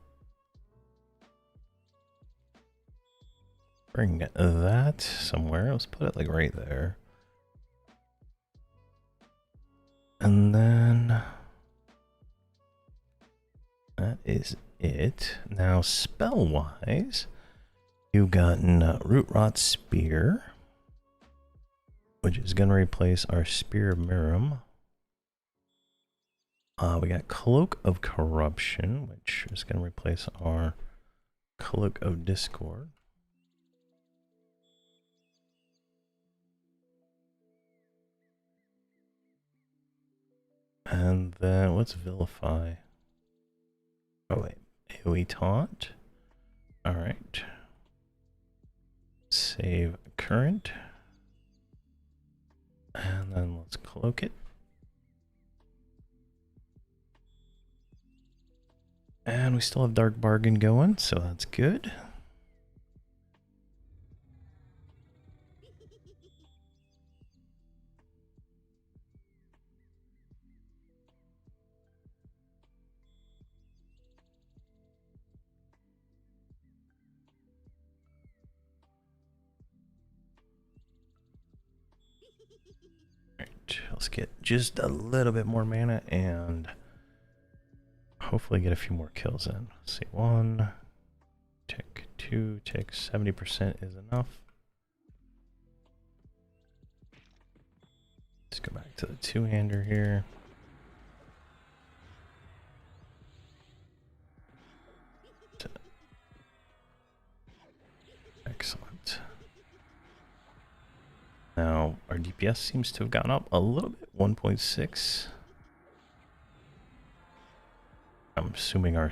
Bring that somewhere. Let's put it like right there. And then that is it. Now, spell-wise, you've gotten Root Rot Spear, which is going to replace our Spear of Mirum. We got Cloak of Corruption, which is going to replace our Cloak of Discord. And then what's Vilify? Oh wait, AoE Taunt. Alright. Save current. And then let's cloak it. And we still have Dark Bargain going, so that's good. Alright, let's get just a little bit more mana and hopefully get a few more kills in. Let's see, 1, tick 2, tick 70% is enough. Let's go back to the two-hander here. Excellent. Now, our DPS seems to have gone up a little bit, 1.6. I'm assuming our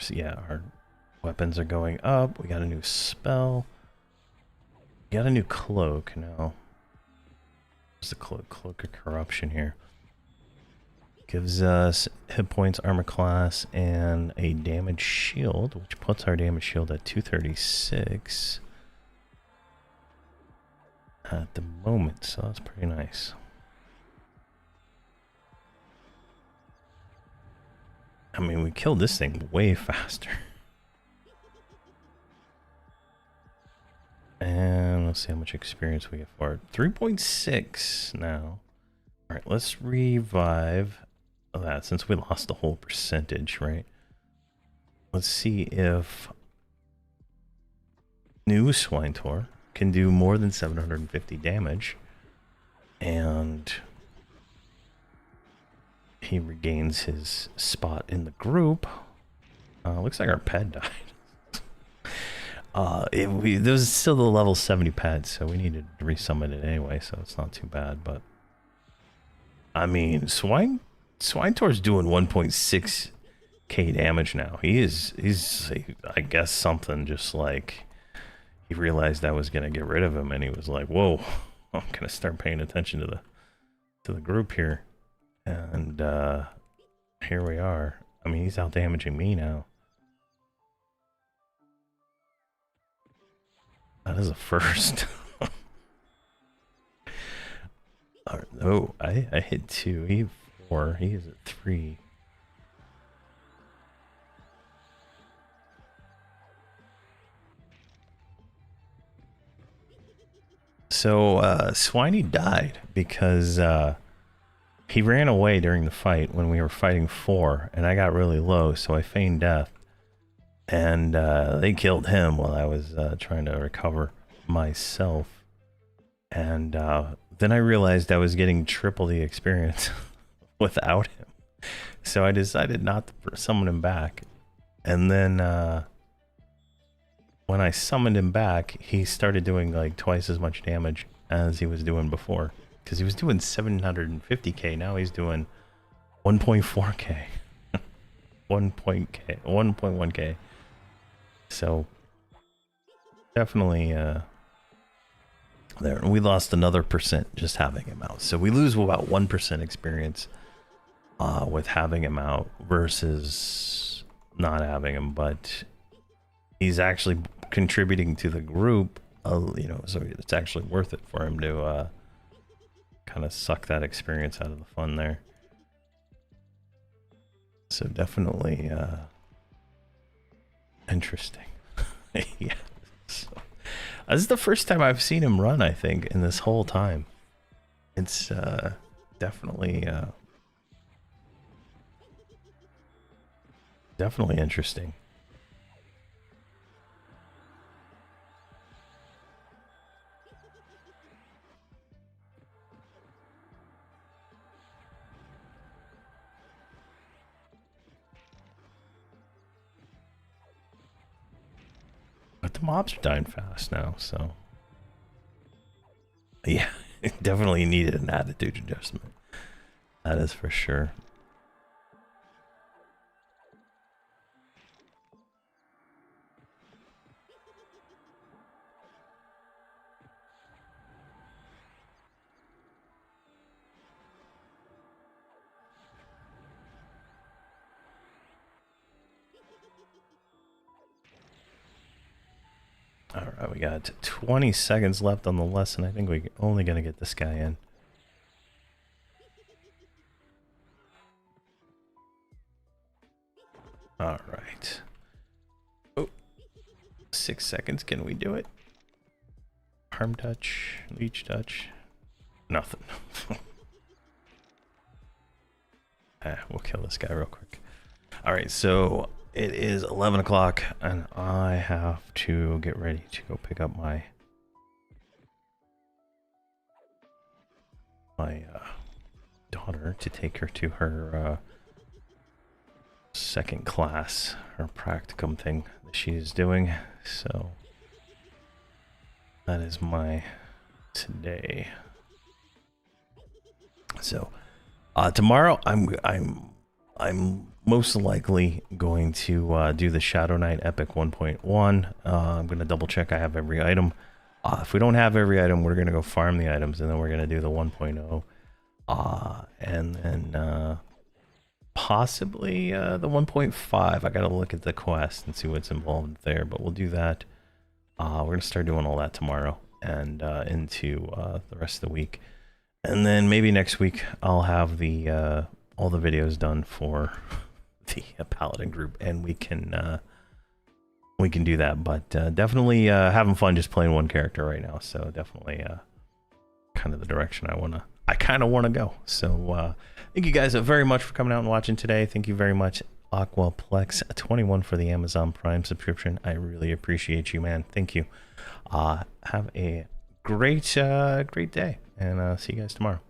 weapons are going up. We got a new spell. We got a new cloak now. What's the cloak? Cloak of Corruption here. Gives us hit points, armor class, and a damage shield, which puts our damage shield at 236 at the moment, so that's pretty nice. I mean, we killed this thing way faster. And let's see how much experience we get for it. 3.6 now. All right, let's revive that since we lost the whole percentage, right? Let's see if new Swinetour can do more than 750 damage. And he regains his spot in the group. Looks like our pet died. There was still the level 70 pet, so we needed to resummon it anyway, so it's not too bad. But I mean, Swinetour's doing 1.6k damage now. He's I guess something just like he realized I was gonna get rid of him, and he was like, "Whoa, I'm gonna start paying attention to the group here." And here we are. I mean, he's out damaging me now. That is a first. Oh, I hit 2. He 4. He is at 3. So Swiney died because he ran away during the fight when we were fighting 4, and I got really low, so I feigned death. And they killed him while I was trying to recover myself. And then I realized I was getting triple the experience without him. So I decided not to summon him back. And then when I summoned him back, he started doing like twice as much damage as he was doing before. Because he was doing 750k, now he's doing 1.4k. 1.1k. So definitely there. We lost another percent just having him out. So we lose about 1% experience with having him out versus not having him, but he's actually contributing to the group, you know, so it's actually worth it for him to kind of suck that experience out of the fun there. So definitely interesting. Yeah. So, this is the first time I've seen him run, I think, in this whole time. It's definitely definitely interesting. mobs are dying fast now, so yeah, it definitely needed an attitude adjustment. That is for sure. All right, we got 20 seconds left on the lesson. I think we're only going to get this guy in. All right. Oh, 6 seconds. Can we do it? Harm touch, leech touch, nothing. We'll kill this guy real quick. All right, so it is 11 o'clock, and I have to get ready to go pick up my daughter to take her to her second class, her practicum thing that she is doing. So that is my today. So tomorrow I'm most likely going to do the Shadow Knight Epic 1.1. I'm going to double check I have every item. If we don't have every item, we're going to go farm the items, and then we're going to do the 1.0. And then possibly the 1.5. I got to look at the quest and see what's involved there, but we'll do that. We're going to start doing all that tomorrow and into the rest of the week. And then maybe next week I'll have the all the videos done for the Paladin group, and we can do that. But definitely having fun just playing one character right now. So definitely kind of the direction I kind of want to go. So thank you guys very much for coming out and watching today. Thank you very much, Aquaplex21, for the Amazon Prime subscription. I really appreciate you, man. Thank you. Have a great day, and see you guys tomorrow.